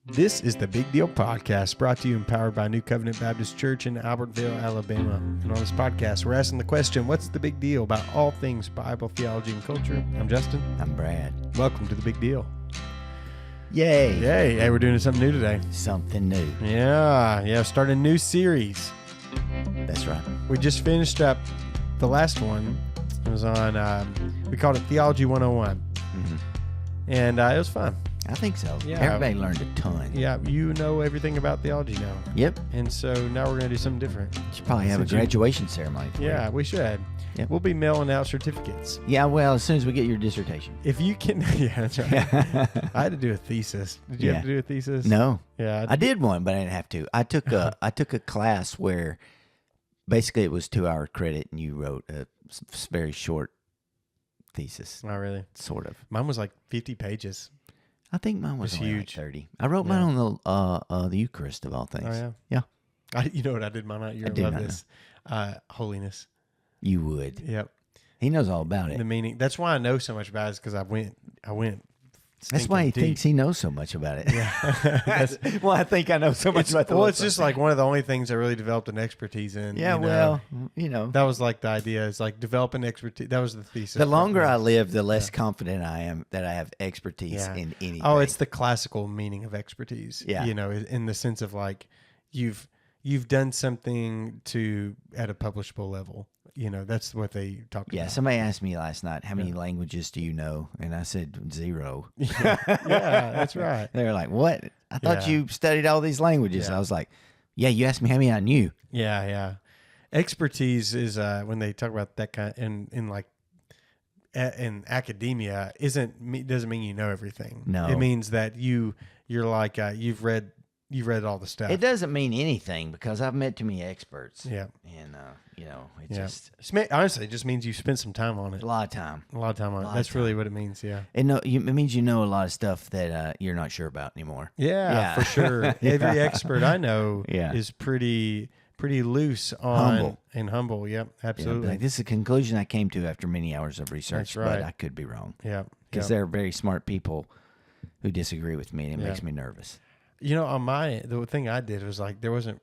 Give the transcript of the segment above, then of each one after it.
This is the Big Deal Podcast, brought to you and powered by New Covenant Baptist Church in Albertville, Alabama. And on this podcast, we're asking the question, what's the big deal about all things Bible, theology, and culture? I'm Justin. I'm Brad. Welcome to the Big Deal. Yay. Yay. Hey, we're doing something new today. Something new. Yeah, starting a new series. That's right. We just finished up the last one. It was on, we called it Theology 101. Mm-hmm. And it was fun. I think so. Yeah. Everybody learned a ton. Yeah, you know everything about theology now. Yep. And so now we're going to do something different. Should probably have a graduation ceremony. Yeah, we should. Yep. We'll be mailing out certificates. Yeah, well, as soon as we get your dissertation. If you can, yeah, that's right. I had to do a thesis. Did you have to do a thesis? No. Yeah. I did one, but I didn't have to. I took a class where basically it was 2-hour credit and you wrote a very short thesis. Not really. Sort of. Mine was like 50 pages. I think mine was only huge. like 30. I wrote mine on the Eucharist of all things. Oh, yeah? Yeah. You know what I did mine on? You're going to love this. Holiness. You would. Yep. He knows all about it. The meaning. That's why I know so much about it, is because I went. That's why he deep. thinks he knows so much about it. Yeah. Well, I think I know so much about the it's just like one of the only things I really developed an expertise in. Yeah, That was like the idea. Is like develop an expertise. That was the thesis. The longer I live, the less confident I am that I have expertise in anything. Oh, it's the classical meaning of expertise. Yeah. In the sense of like you've done something at a publishable level. That's what they talked about. Yeah, somebody asked me last night, how many languages do you know? And I said 0. Yeah, that's right. They were like, what? I thought you studied all these languages. Yeah. I was like, yeah, you asked me how many I knew. Yeah. Expertise is when they talk about that kind in academia doesn't mean you know everything. No. It means that you're like you've read all the stuff. It doesn't mean anything because I've met too many experts. Yeah. And, just honestly, it just means you spent some time on it. a lot of time. A lot of time on it. That's really what it means. Yeah. It means you know a lot of stuff that you're not sure about anymore. Yeah, for sure. Every expert I know Yeah. is pretty loose on and humble. Yep, absolutely. Like, this is a conclusion I came to after many hours of research, That's right. but I could be wrong. Yeah. Because there are very smart people who disagree with me, and it Yeah. makes me nervous. On the thing I did was like there wasn't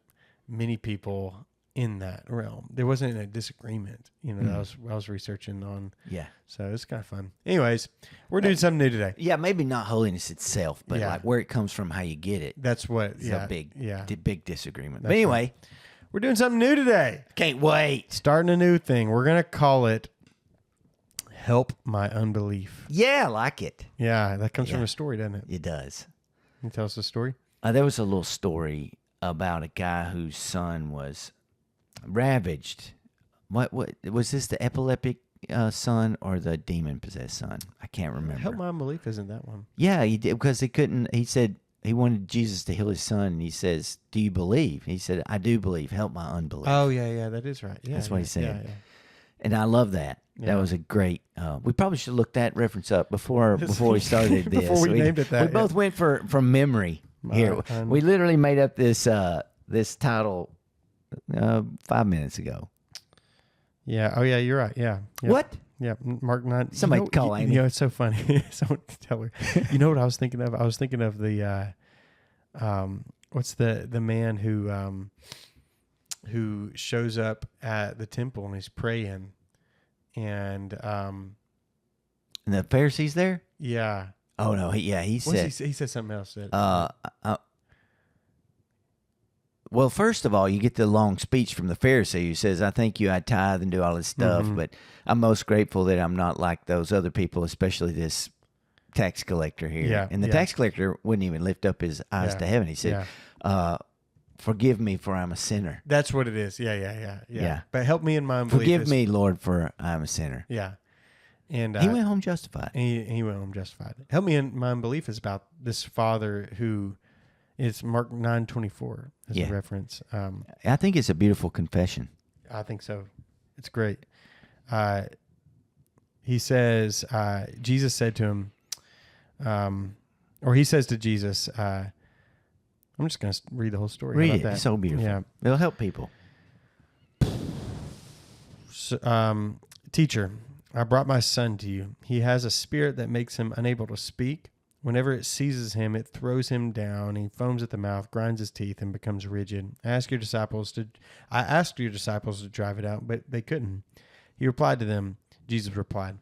many people in that realm. There wasn't a disagreement. That I was researching on. Yeah. So it's kind of fun. Anyways, we're doing something new today. Yeah, maybe not holiness itself, but Yeah. like where it comes from, how you get it. That's what. It's a big disagreement. But That's anyway, we're doing something new today. can't wait. Starting a new thing. We're gonna call it "Help My Unbelief." Yeah, I like it. Yeah, that comes from Yeah. a story, doesn't it? It does. Can you tell us the story? There was a little story about a guy whose son was ravaged. What was this? The epileptic son or the demon possessed son? I can't remember. Help My Unbelief isn't that one. Yeah, he did, because he couldn't. He said he wanted Jesus to heal his son, and he says, "Do you believe?" He said, "I do believe. Help my unbelief." Oh yeah, that is right. Yeah, That's what he said. Yeah. And I love that. Yeah. That was a great. We probably should look that reference up before we started this. Before we named it that, we both went from memory here. We literally made up this title 5 minutes ago. Yeah. Oh yeah, you're right. Yeah. What? Yeah. Mark 9. Somebody call Amy. It's so funny. Someone tell her. You know what I was thinking of? I was thinking of the what's the man who shows up at the temple and he's praying, and And the Pharisees there? yeah. Oh no, he said. He said something else. Well, first of all, you get the long speech from the Pharisee who says, "I think you I tithe and do all this stuff, but I'm most grateful that I'm not like those other people, especially this tax collector here." Yeah, and the tax collector wouldn't even lift up his eyes to heaven. He said, "Forgive me, for I'm a sinner." That's what it is. Yeah. Yeah. But help me in my unbelief. Forgive me, Lord, for I'm a sinner. Yeah. And He went home justified. He went home justified. Help me in my unbelief is about this father who, it's Mark 9:24 as a reference. I think it's a beautiful confession. I think so. It's great. He says, Jesus said to him, or he says to Jesus, I'm just going to read the whole story. Read How it. about that? It's so beautiful. Yeah. It'll help people. So, teacher, I brought my son to you. He has a spirit that makes him unable to speak. Whenever it seizes him, it throws him down. He foams at the mouth, grinds his teeth, and becomes rigid. I asked your disciples to drive it out, but they couldn't. He replied to them, Jesus replied,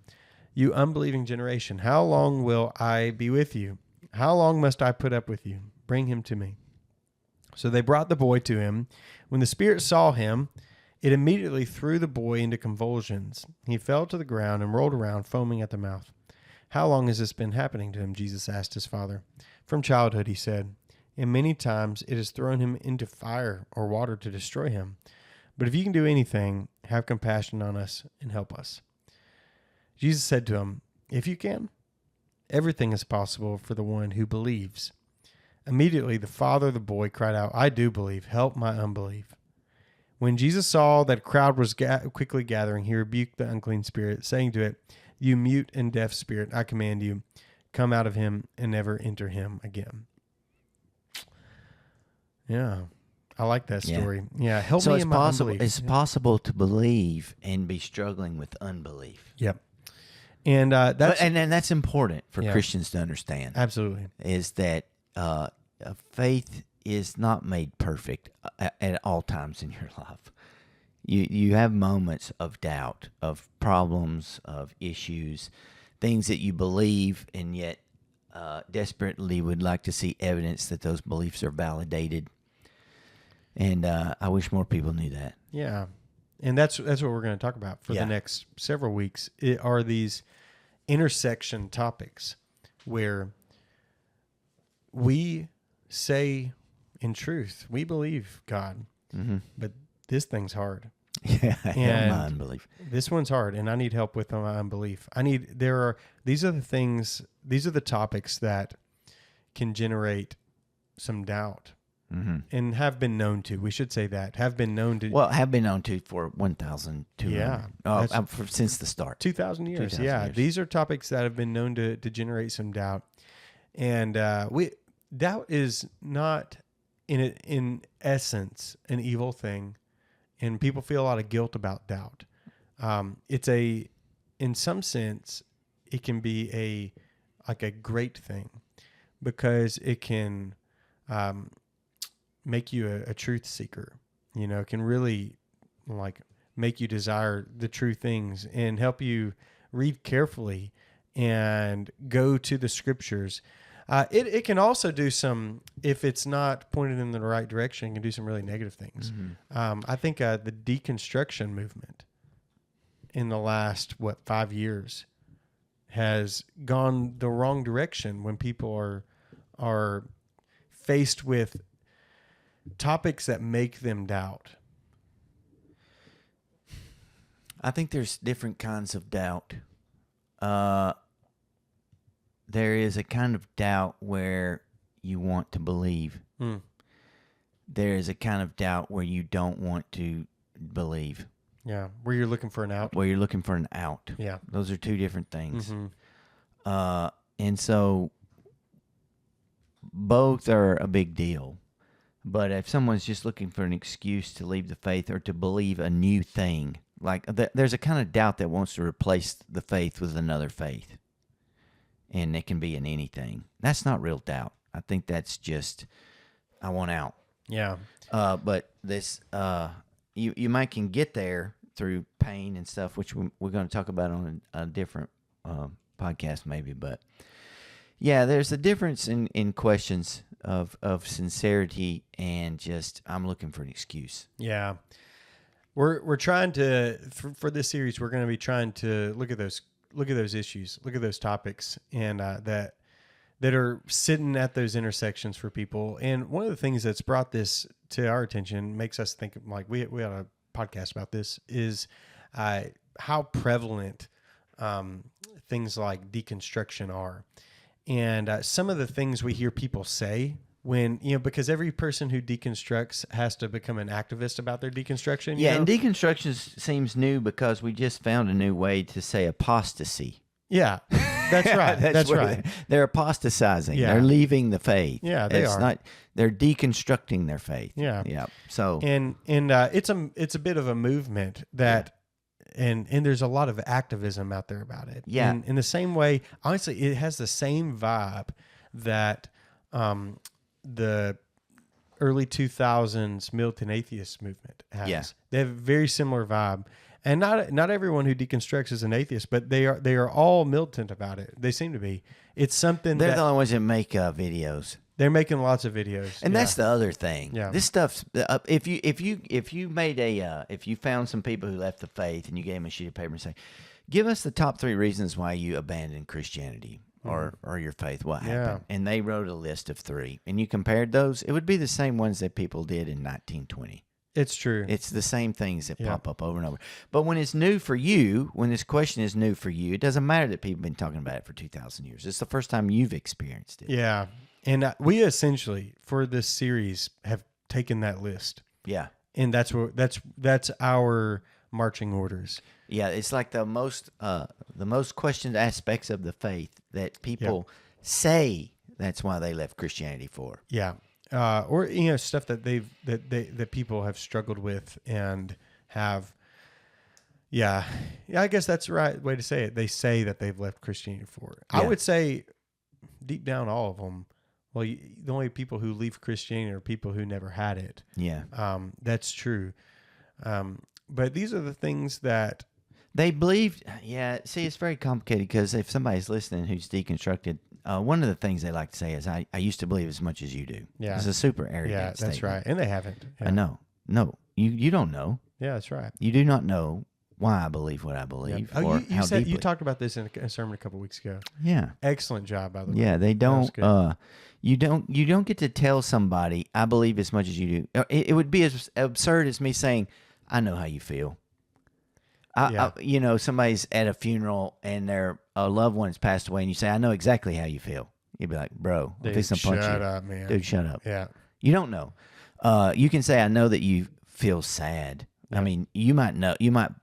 "You unbelieving generation, how long will I be with you? How long must I put up with you? Bring him to me." So they brought the boy to him. When the spirit saw him, it immediately threw the boy into convulsions. He fell to the ground and rolled around, foaming at the mouth. "How long has this been happening to him?" Jesus asked his father. "From childhood," he said, "and many times it has thrown him into fire or water to destroy him. But if you can do anything, have compassion on us and help us." Jesus said to him, "If you can, everything is possible for the one who believes." Immediately the father of the boy cried out, "I do believe. Help my unbelief." When Jesus saw that a crowd was quickly gathering, he rebuked the unclean spirit, saying to it, "You mute and deaf spirit, I command you, come out of him and never enter him again." Yeah, I like that story. Yeah, help me in my unbelief. It's possible to believe and be struggling with unbelief. Yep. And that's important for Christians to understand. Absolutely. Is that faith is not made perfect at all times in your life. You have moments of doubt, of problems, of issues, things that you believe and yet desperately would like to see evidence that those beliefs are validated. And I wish more people knew that. Yeah. And that's what we're going to talk about for the next several weeks. It are these intersection topics where we say in truth, we believe God, but this thing's hard. Yeah, and my unbelief. This one's hard, and I need help with my unbelief. These are the topics that can generate some doubt. And have been known to. We should say that have been known to. Well, have been known to for 1,200. Yeah, since the start. 2,000 years. 2,000 years. These are topics that have been known to generate some doubt, and doubt is not in essence an evil thing, and people feel a lot of guilt about doubt. In some sense, it can be a great thing because it can. Make you a truth seeker, it can really make you desire the true things and help you read carefully and go to the scriptures. It can also do some, if it's not pointed in the right direction, it can do some really negative things. I think the deconstruction movement in the last, 5 years has gone the wrong direction when people are faced with topics that make them doubt. I think there's different kinds of doubt. There is a kind of doubt where you want to believe. There is a kind of doubt where you don't want to believe. Yeah, where you're looking for an out. Where you're looking for an out. Yeah. Those are two different things. And so both are a big deal. But if someone's just looking for an excuse to leave the faith or to believe a new thing, there's a kind of doubt that wants to replace the faith with another faith. And it can be in anything. That's not real doubt. I think that's just, I want out. Yeah. But this, you might can get there through pain and stuff, which we're going to talk about on a different podcast maybe. But yeah, there's a difference in questions of sincerity and just I'm looking for an excuse. Yeah, we're trying to for this series we're going to be trying to look at those issues, look at those topics, and that are sitting at those intersections for people. And one of the things that's brought this to our attention makes us think we had a podcast about this is how prevalent things like deconstruction are. And some of the things we hear people say when, because every person who deconstructs has to become an activist about their deconstruction. Yeah, and deconstruction seems new because we just found a new way to say apostasy. Yeah, that's right. that's right. They're apostatizing. Yeah. They're leaving the faith. Yeah, they are. They're deconstructing their faith. Yeah. Yeah. So and it's a bit of a movement that and there's a lot of activism out there about it. Yeah. And in the same way, honestly, it has the same vibe that the early 2000s militant atheist movement has. Yeah. They have a very similar vibe. And not everyone who deconstructs is an atheist, but they are all militant about it. They seem to be. It's something They're the only ones that make videos. They're making lots of videos. And that's the other thing. Yeah. This stuff's if you made if you found some people who left the faith and you gave them a sheet of paper and say, give us the top 3 reasons why you abandoned Christianity or your faith, what happened? And they wrote a list of 3 and you compared those, it would be the same ones that people did in 1920. It's true. It's the same things that pop up over and over. But when it's new for you, when this question is new for you, it doesn't matter that people have been talking about it for 2,000 years. It's the first time you've experienced it. Yeah. And we essentially, for this series, have taken that list. Yeah. And that's our marching orders. Yeah, it's like the most questioned aspects of the faith that people say that's why they left Christianity for. Yeah. Or stuff that that people have struggled with and have. Yeah, I guess that's the right way to say it. They say that they've left Christianity for. Yeah. I would say, deep down, all of them. Well, the only people who leave Christianity are people who never had it. Yeah, that's true. But these are the things that they believed. Yeah, see, it's very complicated because if somebody's listening who's deconstructed. One of the things they like to say is, I used to believe as much as you do. Yeah. It's a super arrogant statement. That's right. And they haven't. Yeah. No, you don't know. Yeah, that's right. You do not know why I believe what I believe or how deeply. You talked about this in a sermon a couple weeks ago. Yeah. Excellent job, by the way. Yeah, they don't, you don't get to tell somebody, I believe as much as you do. It would be as absurd as me saying, I know how you feel. Somebody's at a funeral and their loved one's passed away, and you say, "I know exactly how you feel." You'd be like, "Bro, dude, punch shut you. up, man. Dude, shut up." Yeah, you don't know. You can say, "I know that you feel sad." Yeah. I mean, you might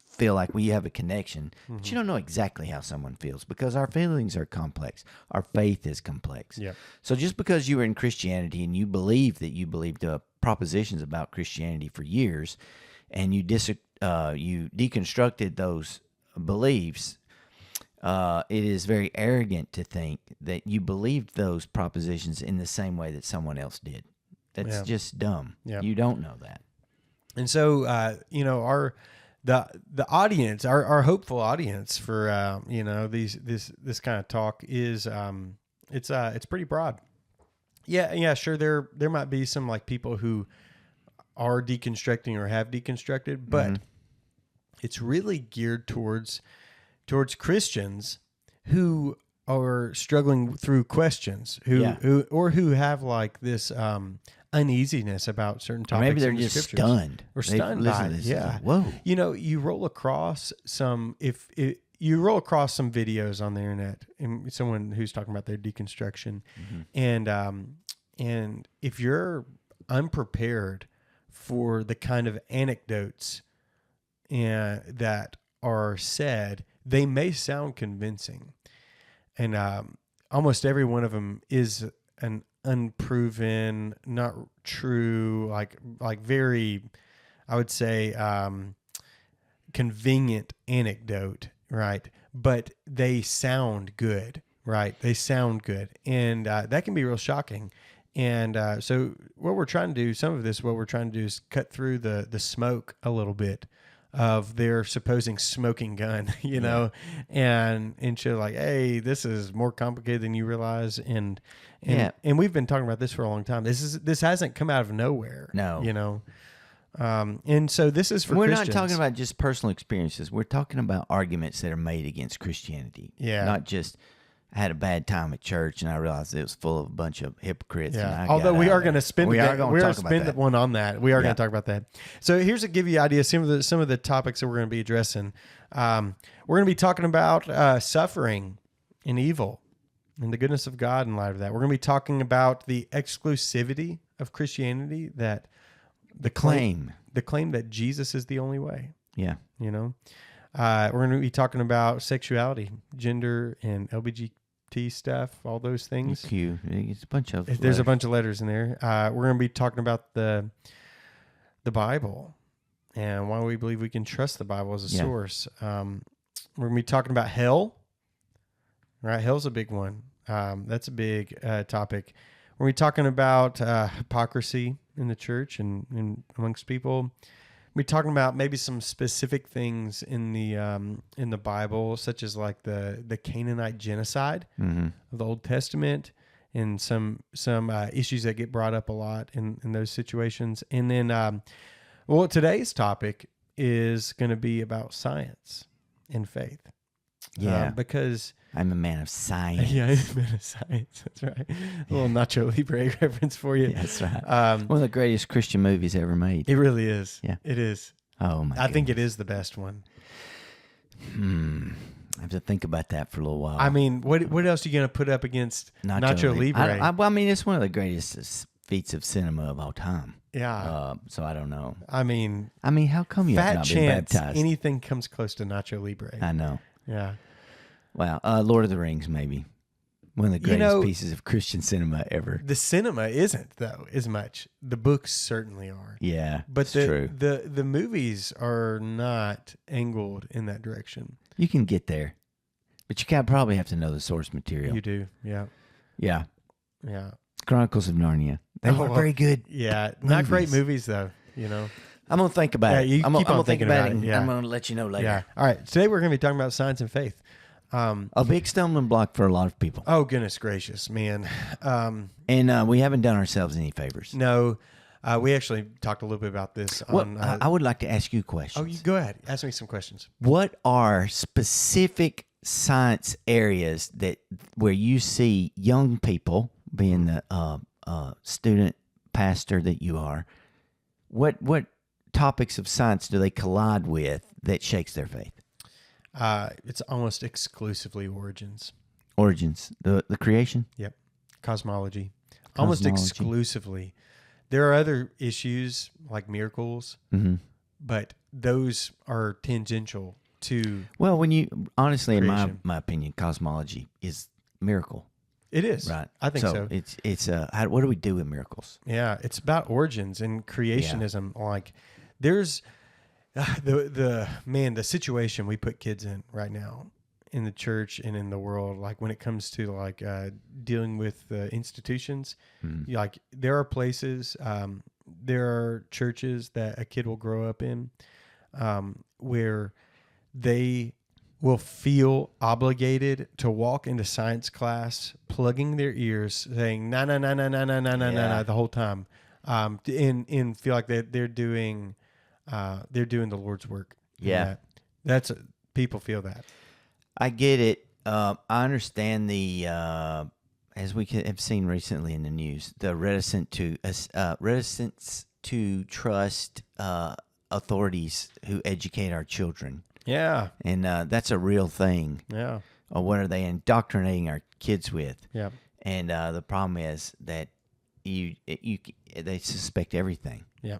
feel like you have a connection, but you don't know exactly how someone feels because our feelings are complex. Our faith is complex. Yeah. So just because you were in Christianity and you believed propositions about Christianity for years, and you deconstructed those beliefs, it is very arrogant to think that you believed those propositions in the same way that someone else did. That's just dumb. Yeah. You don't know that. And so, the audience, our hopeful audience for this kind of talk is it's pretty broad. Yeah, sure. There might be some like people who are deconstructing or have deconstructed, but it's really geared towards Christians who are struggling through questions, who have like this uneasiness about certain topics. Or maybe they're just stunned or stunned by it. Yeah. Like, whoa. You roll across some videos on the internet and someone who's talking about their deconstruction, and if you're unprepared for the kind of anecdotes that are said, they may sound convincing, and almost every one of them is an unproven, not true, like very, I would say, convenient anecdote, right? But they sound good, right? They sound good, and that can be real shocking. And so what we're trying to do, is cut through the smoke a little bit of their supposing smoking gun, and show like, hey, this is more complicated than you realize. And we've been talking about this for a long time. This hasn't come out of nowhere. No. And so this is for Christians. We're not talking about just personal experiences. We're talking about arguments that are made against Christianity. Yeah. Not just, I had a bad time at church and I realized it was full of a bunch of hypocrites. Yeah. Although we are going to spend one on that. We are going to talk about that. So here's to give you an idea some of the topics that we're going to be addressing. We're going to be talking about suffering and evil and the goodness of God in light of that. We're going to be talking about the exclusivity of Christianity, that the claim that Jesus is the only way. Yeah. We're going to be talking about sexuality, gender, and LGBT stuff, all those things. It's a bunch of a bunch of letters in there. We're going to be talking about the Bible and why we believe we can trust the Bible as a Yeah. source. We're going to be talking about hell, right? Hell's a big one. That's a big topic. We're going to be talking about hypocrisy in the church and amongst people. We're talking about maybe some specific things in the Bible, such as like the Canaanite genocide Mm-hmm. of the Old Testament, and some issues that get brought up a lot in those situations. And then, well, today's topic is going to be about science and faith. Yeah. Because I'm a man of science. yeah, it's been a science. That's right. A little Nacho Libre reference for you. Yeah, that's right. Um, One of the greatest Christian movies ever made. it really is. Yeah. It is. Oh my! I think it is the best one. I have to think about that for a little while. I mean, what else are you going to put up against Nacho Libre? I mean, it's one of the greatest feats of cinema of all time. Yeah. So I don't know. I mean, how come you have fat not been chance baptized? anything comes close to Nacho Libre. I know. Yeah. Wow. Lord of the Rings, maybe one of the greatest pieces of Christian cinema ever. The cinema isn't though as much. The books certainly are. Yeah, But it's true. the movies are not angled in that direction. You can get there, but you probably have to know the source material. You do. Yeah. Yeah. Yeah. Chronicles of Narnia. They Oh, were very good. Yeah. Not great Movies. movies though, you know. I'm gonna think about Yeah, it. you I'm keep gonna on think thinking about about it. it, And yeah. I'm gonna let you know later. Yeah. All right. Today we're going to be talking about science and faith. A big stumbling block for a lot of people, Oh, goodness gracious, man. and we haven't done ourselves any favors. No, we actually talked a little bit about this on. I would like to ask you questions. Oh, you go ahead. Ask me some questions. What are specific science areas where you see young people, being the student pastor that you are, what topics of science do they collide with that shakes their faith? It's almost exclusively origins. Origins, the creation. Yep. Cosmology. Almost Cosmology. exclusively. There are other issues like miracles, Mm-hmm. but those are tangential to. Well, honestly, in Creation. my opinion, cosmology is miracle, It is. right? I think so. It's what do we do with miracles? Yeah, it's about origins and creationism. Like, there's the situation we put kids in right now in the church and in the world. Like when it comes to like dealing with institutions, like there are places, there are churches that a kid will grow up in, where they will feel obligated to walk into science class, plugging their ears, saying "na na na na na na na na na" the whole time, and feel like they're doing the Lord's work. Yeah. That's people feel that. I get it. I understand the as we have seen recently in the news, the reticence to trust authorities who educate our children. Yeah. And that's a real thing. Yeah. Or what are they indoctrinating our kids with? Yeah. And the problem is that they suspect everything. Yeah.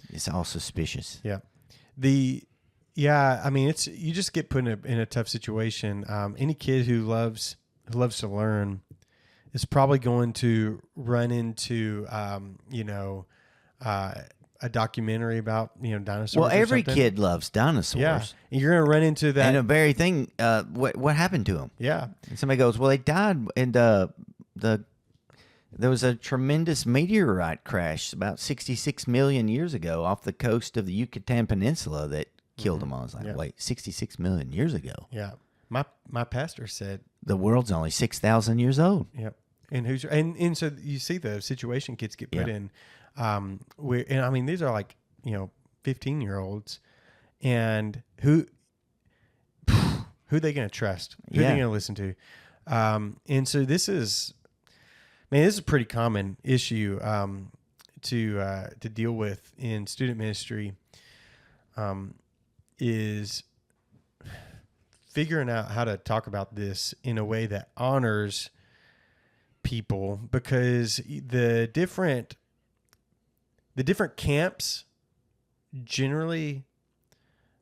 It's all suspicious. Yeah. I mean, you just get put in a tough situation. Any kid who loves to learn is probably going to run into, a documentary about, dinosaurs. Well, every or something. kid loves dinosaurs. Yeah. And you're going to run into that. And the very thing, what happened to them? Yeah. And somebody goes, well, they died, and there was a tremendous meteorite crash about 66 million years ago off the coast of the Yucatan Peninsula that killed them. I was like, wait, 66 million years ago? Yeah. My pastor said, The world's only 6,000 years old. yep. And so you see the situation kids get put in, these are like, 15-year-olds, and who they going to trust? Who are they going to listen to? And so this is a pretty common issue to deal with in student ministry. Is figuring out how to talk about this in a way that honors people, because the different camps generally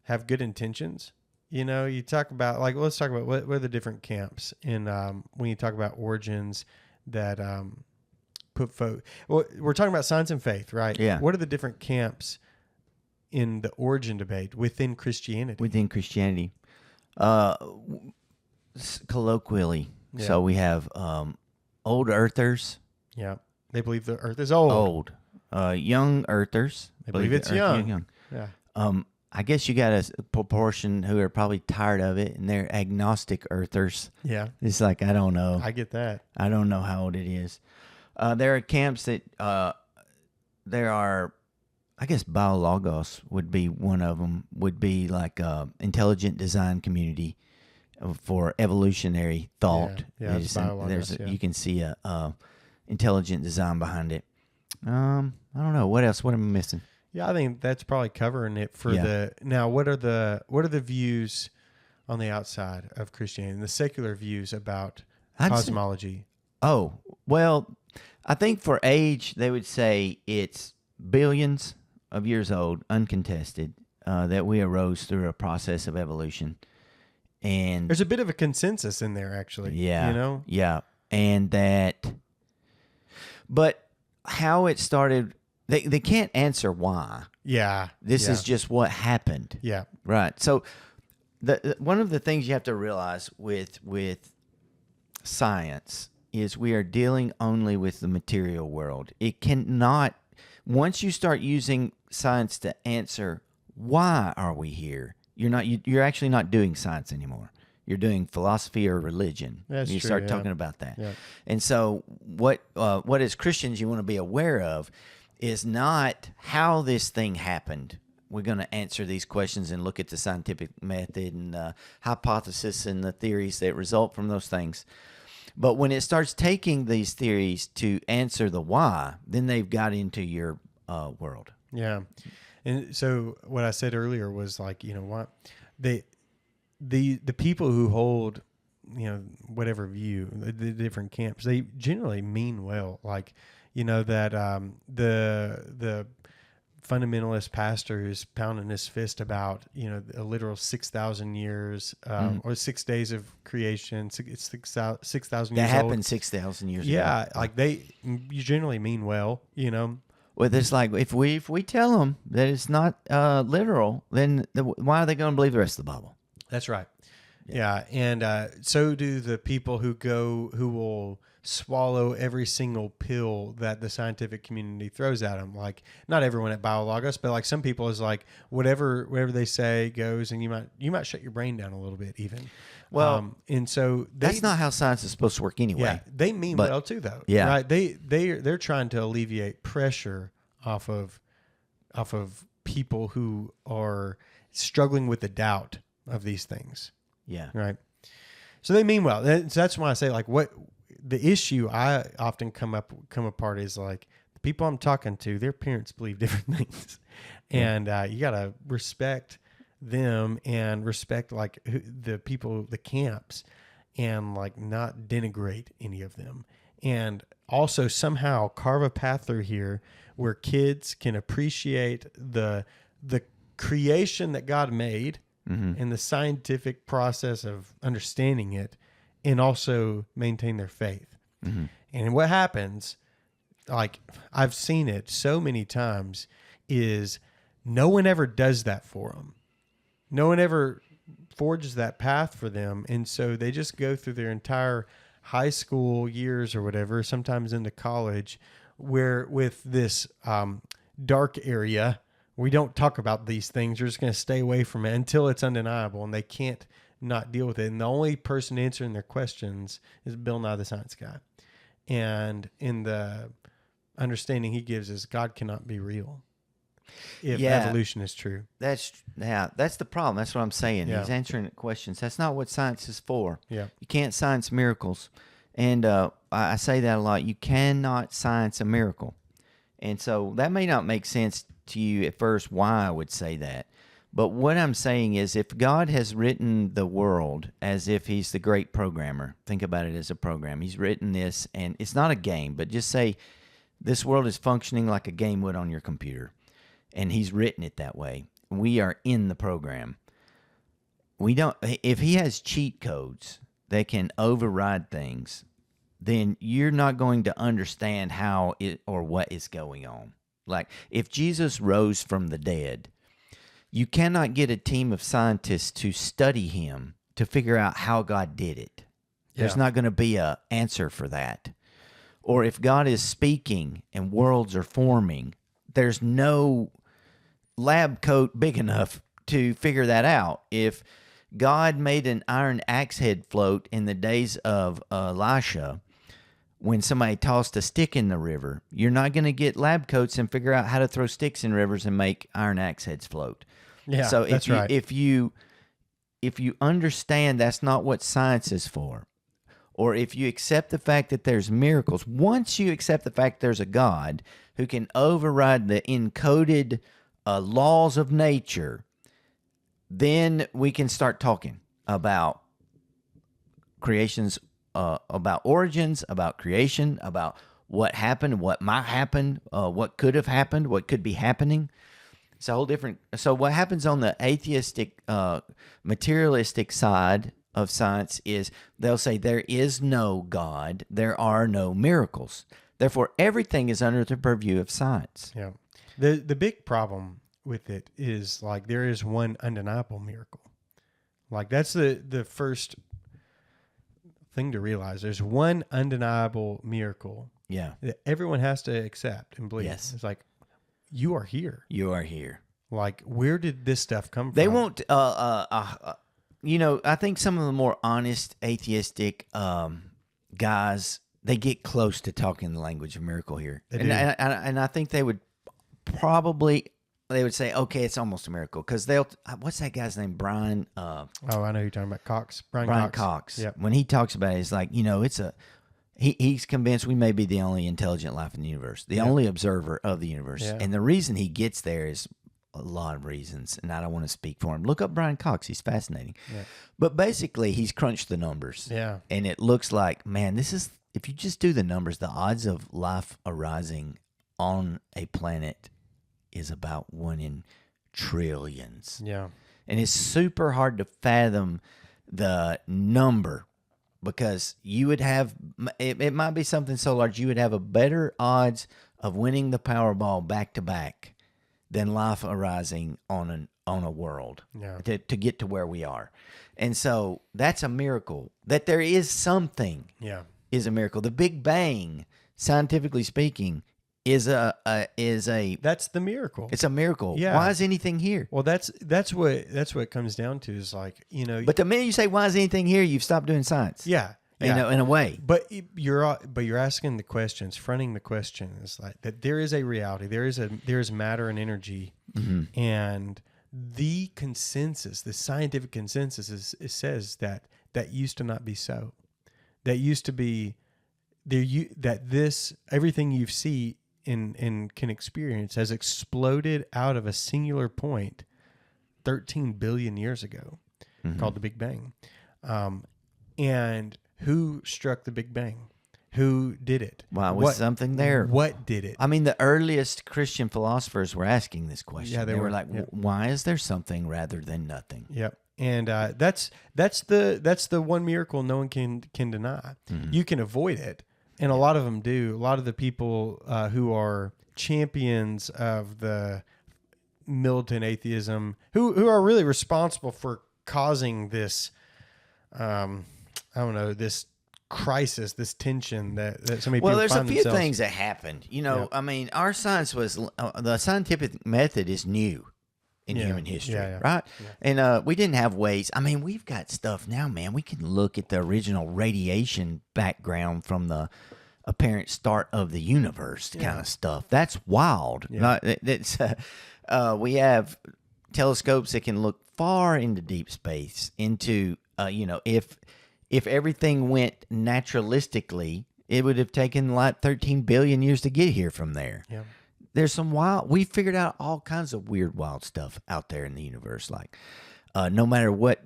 have good intentions. You talk about let's talk about what are the different camps in when you talk about origins that we're talking about science and faith, right? Yeah. What are the different camps in the origin debate within Christianity. Within Christianity. Colloquially. Yeah. So we have old earthers. Yeah. They believe the earth is old. Young earthers. They believe it's the earth young. Yeah. I guess you got a proportion who are probably tired of it, and they're agnostic earthers. Yeah. It's like, I don't know. I get that. I don't know how old it is. There are camps that there are, I guess Biologos would be one of them, would be like intelligent design community for evolutionary thought. Yeah, it's Biologos, yeah. You can see a intelligent design behind it. I don't know. What else? What am I missing? Yeah, I think that's probably covering it for the. Now, what are the views on the outside of Christianity, the secular views about cosmology? Well, I think for age, they would say it's billions of years old, uncontested, that we arose through a process of evolution. And there's a bit of a consensus in there, actually. Yeah. You know? Yeah. And that, but how it started, they can't answer why. Yeah. This is just what happened. Yeah. Right. So one of the things you have to realize with science is we are dealing only with the material world. It cannot, once you start using science to answer why are we here, you're actually not doing science anymore. You're doing philosophy or religion. That's you true, start yeah. talking about that. Yeah. And so what as Christians you want to be aware of is not how this thing happened. We're going to answer these questions and look at the scientific method and the hypothesis and the theories that result from those things. But when it starts taking these theories to answer the why, then they've got into your world. Yeah. And so what I said earlier was like, you know what, the people who hold, you know, whatever view, the different camps, they generally mean well. Like, you know, that the fundamentalist pastor who's pounding his fist about, you know, a literal 6,000 years or 6 days of creation, 6,000 years old. That happened 6,000 years ago. Yeah, like you generally mean well, you know. Well, it's like if we tell them that it's not literal, then why are they going to believe the rest of the Bible? That's right. Yeah, and so do the people who will swallow every single pill that the scientific community throws at them. Like, not everyone at Biologos, but like some people is like whatever they say goes, and you might shut your brain down a little bit even. Well, and so that's not how science is supposed to work anyway. Yeah, they mean well too, though. Yeah, right. They're trying to alleviate pressure off of people who are struggling with the doubt of these things. Yeah. Right. So they mean well. That's why I say, like, what the issue I often come apart is like the people I'm talking to, their parents believe different things, and you gotta respect them and respect like the people, the camps, and like not denigrate any of them, and also somehow carve a path through here where kids can appreciate the creation that God made. Mm-hmm. And the scientific process of understanding it, and also maintain their faith. Mm-hmm. And what happens, like I've seen it so many times, is no one ever does that for them. No one ever forges that path for them. And so they just go through their entire high school years or whatever, sometimes into college, where with this dark area, we don't talk about these things. You're just going to stay away from it until it's undeniable, and they can't not deal with it. And the only person answering their questions is Bill Nye the Science Guy. And in the understanding he gives is God cannot be real if evolution is true. That's the problem. That's what I'm saying. Yeah. He's answering questions. That's not what science is for. Yeah. You can't science miracles. And I say that a lot. You cannot science a miracle. And so that may not make sense to you at first why I would say that. But what I'm saying is if God has written the world as if he's the great programmer, think about it as a program. He's written this, and it's not a game, but just say this world is functioning like a game would on your computer. And he's written it that way. We are in the program. If he has cheat codes that can override things, then you're not going to understand how it or what is going on. Like if Jesus rose from the dead, You cannot get a team of scientists to study him to figure out how God did it. There's not going to be an answer for that. Or if God is speaking and worlds are forming, there's no lab coat big enough to figure that out. If God made an iron axe head float in the days of Elisha, when somebody tossed a stick in the river, you're not going to get lab coats and figure out how to throw sticks in rivers and make iron axe heads float. Yeah, so that's right. If you understand that's not what science is for, or if you accept the fact that there's miracles, once you accept the fact there's a God who can override the encoded laws of nature, then we can start talking about creations, about origins, about creation, about what happened, what might happen, what could have happened, what could be happening. It's a whole different. So what happens on the atheistic, materialistic side of science is they'll say there is no God, there are no miracles. Therefore, everything is under the purview of science. Yeah. The big problem with it is like there is one undeniable miracle. Like that's the first thing to realize. There's one undeniable miracle. Yeah. That everyone has to accept and believe. Yes. It's like, you are here. You are here. Like, where did this stuff come from? They won't, you know, I think some of the more honest atheistic guys, they get close to talking the language of miracle here. And I think they would say, okay, it's almost a miracle. Because what's that guy's name? Brian? I know who you're talking about. Cox. Brian Cox. Yep. When he talks about it, it's like, you know, he's convinced we may be the only intelligent life in the universe, the only observer of the universe. Yeah. And the reason he gets there is a lot of reasons, and I don't want to speak for him. Look up Brian Cox. He's fascinating. Yeah. But basically, he's crunched the numbers. Yeah. And it looks like, man, if you just do the numbers, the odds of life arising on a planet is about 1 in trillions. Yeah. And it's super hard to fathom the number, because you would have, it might be something so large, you would have a better odds of winning the Powerball back to back than life arising on a world to get to where we are. And so that's a miracle. That there is something is a miracle. The Big Bang, scientifically speaking, is a that's the miracle. It's a miracle. Yeah. Why is anything here? Well, that's what it comes down to, is like, you know. But the minute you say why is anything here, you've stopped doing science. Yeah. You know, in a way. But you're asking the questions, fronting the question is like that there is a reality, there is matter and energy, and the consensus, the scientific consensus says that used to not be so. That used to be there. Everything you see and can experience has exploded out of a singular point 13 billion years ago, called the Big Bang. And who struck the Big Bang? Who did it? Wow, was something there? What did it? I mean, the earliest Christian philosophers were asking this question. Yeah, they were like, why is there something rather than nothing? Yep. And that's the one miracle no one can deny. You can avoid it, and a lot of them do. A lot of the people who are champions of the militant atheism, who are really responsible for causing this, this crisis, this tension that so many people there's find a few themselves. things that happened. You know, I mean, our science was the scientific method is new in human history, right? Yeah. And we didn't have ways. I mean, we've got stuff now, man. We can look at the original radiation background from the apparent start of the universe kind of stuff. That's wild. Yeah. We have telescopes that can look far into deep space, into if everything went naturalistically, it would have taken like 13 billion years to get here from there. Yeah. There's some we figured out all kinds of weird, wild stuff out there in the universe. Like, no matter what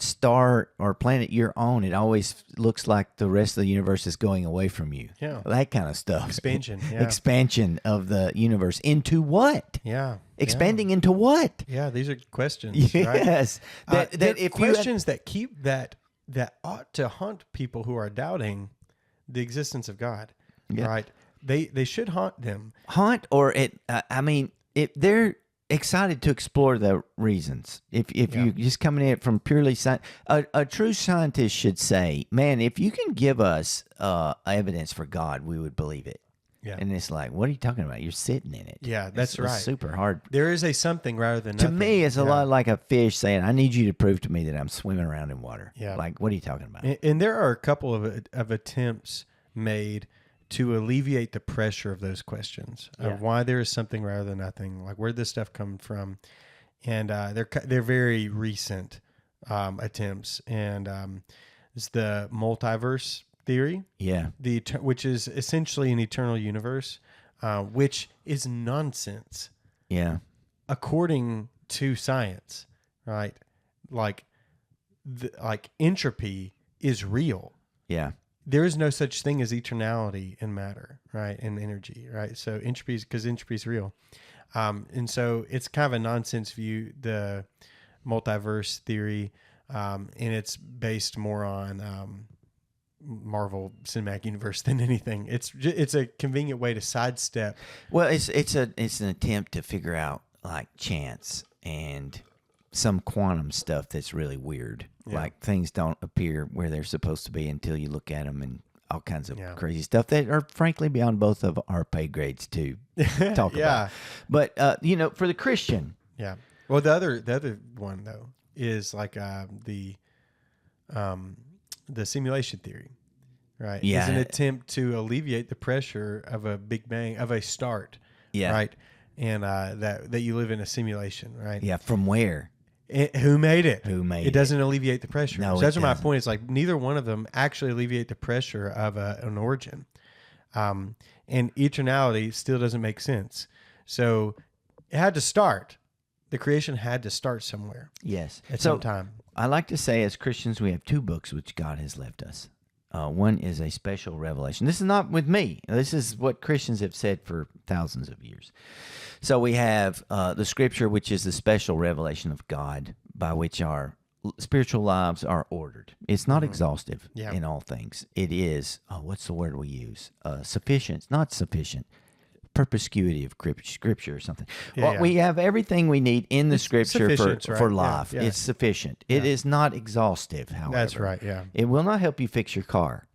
star or planet you're on, it always looks like the rest of the universe is going away from you. Yeah. That kind of stuff. Expansion. Yeah. Expansion of the universe into what? Yeah. Expanding into what? Yeah. These are questions. Yes. Right? That questions that ought to haunt people who are doubting the existence of God. Yeah. Right. They should haunt them. Haunt, or it. I mean, they're excited to explore the reasons. If you're just coming at it from purely science, a true scientist should say, man, if you can give us evidence for God, we would believe it. Yeah. And it's like, what are you talking about? You're sitting in it. Yeah, that's It's right. super hard. There is a something rather than To nothing. me, it's a lot like a fish saying, I need you to prove to me that I'm swimming around in water. Yeah. Like, what are you talking about? And there are a couple of attempts made to alleviate the pressure of those questions of why there is something rather than nothing, like where this stuff come from, and they're very recent attempts, and it's the multiverse theory, which is essentially an eternal universe, which is nonsense, according to science, right? Like entropy is real. There is no such thing as eternality in matter, right? And energy, right? So entropy is real. And so it's kind of a nonsense view, the multiverse theory. And it's based more on Marvel Cinematic Universe than anything. It's a convenient way to sidestep. Well, it's an attempt to figure out like chance and some quantum stuff that's really weird. Like things don't appear where they're supposed to be until you look at them, and all kinds of crazy stuff that are frankly beyond both of our pay grades to talk about. But for the Christian, well, the other one though is like the simulation theory, right? It's an attempt to alleviate the pressure of a Big Bang, of a start, right? And that you live in a simulation, right? Yeah, from where? Who made it? It doesn't alleviate the pressure. No, so that's what my point is. Like neither one of them actually alleviate the pressure of an origin, and eternality still doesn't make sense. So it had to start. The creation had to start somewhere. Yes, at some time. I like to say, as Christians, we have two books which God has left us. One is a special revelation. This is not with me. This is what Christians have said for thousands of years. So we have the Scripture, which is the special revelation of God by which our spiritual lives are ordered. It's not exhaustive in all things. It is, what's the word we use? Sufficient. It's not sufficient. Perspicuity of Scripture or something. We have everything we need in the Scripture for life. It's sufficient. It is not exhaustive, however. That's right, It will not help you fix your car.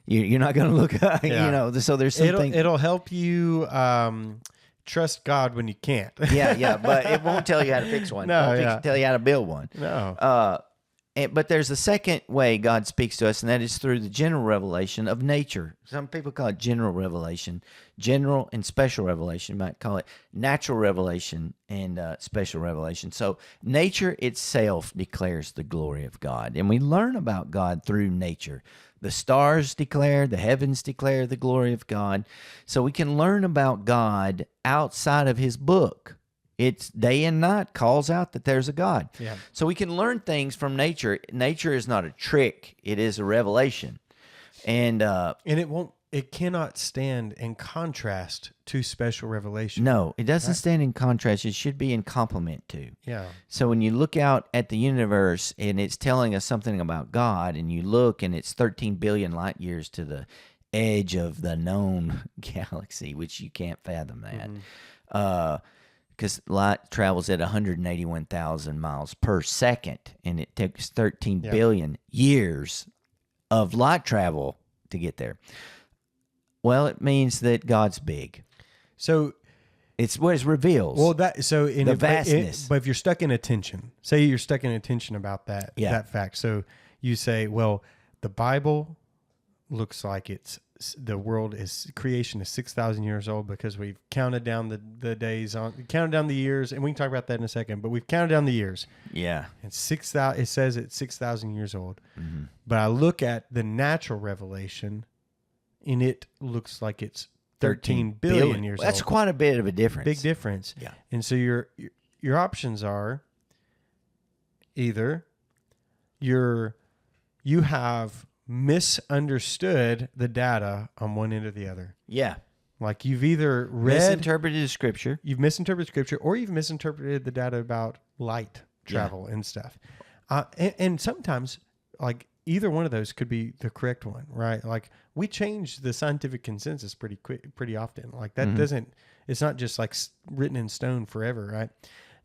You're not going to look, so there's something. It'll help you trust God when you can't. But it won't tell you how to fix one. No, it won't tell you how to build one. No. But there's a second way God speaks to us, and that is through the general revelation of nature. Some people call it general revelation, general and special revelation. You might call it natural revelation and special revelation. So nature itself declares the glory of God, and we learn about God through nature. The stars declare, the heavens declare the glory of God. So we can learn about God outside of His book. It's day and night calls out that there's a God. So we can learn things from nature. Nature is not a trick. It is a revelation. And it cannot stand in contrast to special revelation. No, it doesn't stand in contrast. It should be in complement to. Yeah. So when you look out at the universe and it's telling us something about God, and you look and it's 13 billion light years to the edge of the known galaxy, which you can't fathom that. Because light travels at 181,000 miles per second, and it takes 13 billion years of light travel to get there. Well, it means that God's big. So it's what it reveals. Well, the vastness. But if you're stuck in attention, say you're stuck in attention about that fact. So you say, well, the Bible looks like creation is 6,000 years old because we've counted down the days counted down the years, and we can talk about that in a second, but we've counted down the years. Yeah. And it says it's 6,000 years old. Mm-hmm. But I look at the natural revelation and it looks like it's 13 billion years old. That's quite a bit of a difference. Big difference. Yeah. And so your options are either you have misunderstood the data on one end or the other. Yeah. Like you've either misinterpreted Scripture. You've misinterpreted Scripture, or you've misinterpreted the data about light travel and stuff. And sometimes, like, either one of those could be the correct one, right? Like, we change the scientific consensus pretty often. Like, that It's not just like written in stone forever, right?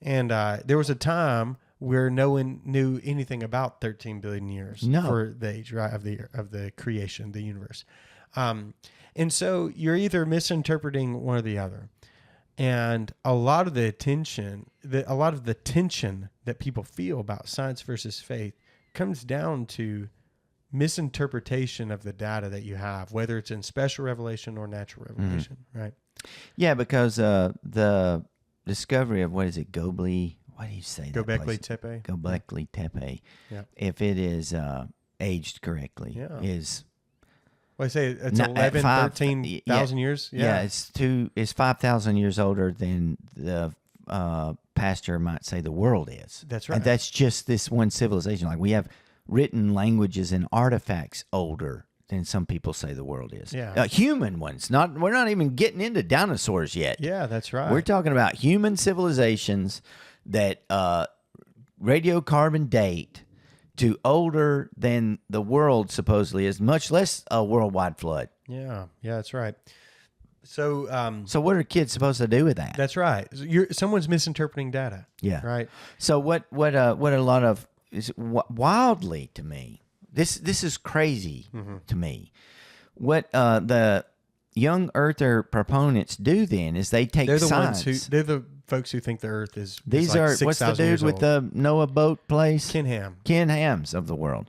And there was a time where no one knew anything about 13 billion years for the age, right, of the creation, the universe. And so you're either misinterpreting one or the other. And a lot of the tension that people feel about science versus faith comes down to misinterpretation of the data that you have, whether it's in special revelation or natural revelation, right? Yeah, because the discovery of, what is it, Göbekli Tepe? Göbekli Tepe. Yeah. If it is aged correctly, is... Well, I say it's 13,000 years. Yeah, it's 5,000 years older than the pastor might say the world is. That's right. And that's just this one civilization. Like, we have written languages and artifacts older than some people say the world is. Yeah. Human ones. We're not even getting into dinosaurs yet. Yeah, that's right. We're talking about human civilizations that radiocarbon date to older than the world supposedly is, much less a worldwide flood. Yeah, that's right. So, so what are kids supposed to do with that? That's right. Someone's misinterpreting data. Yeah, right. So what a lot of is wildly to me. This is crazy to me. What the young earther proponents do then is they take science. They're the folks who think the Earth is. These are what's the dude with the Noah boat place? Ken Ham. Ken Hams of the world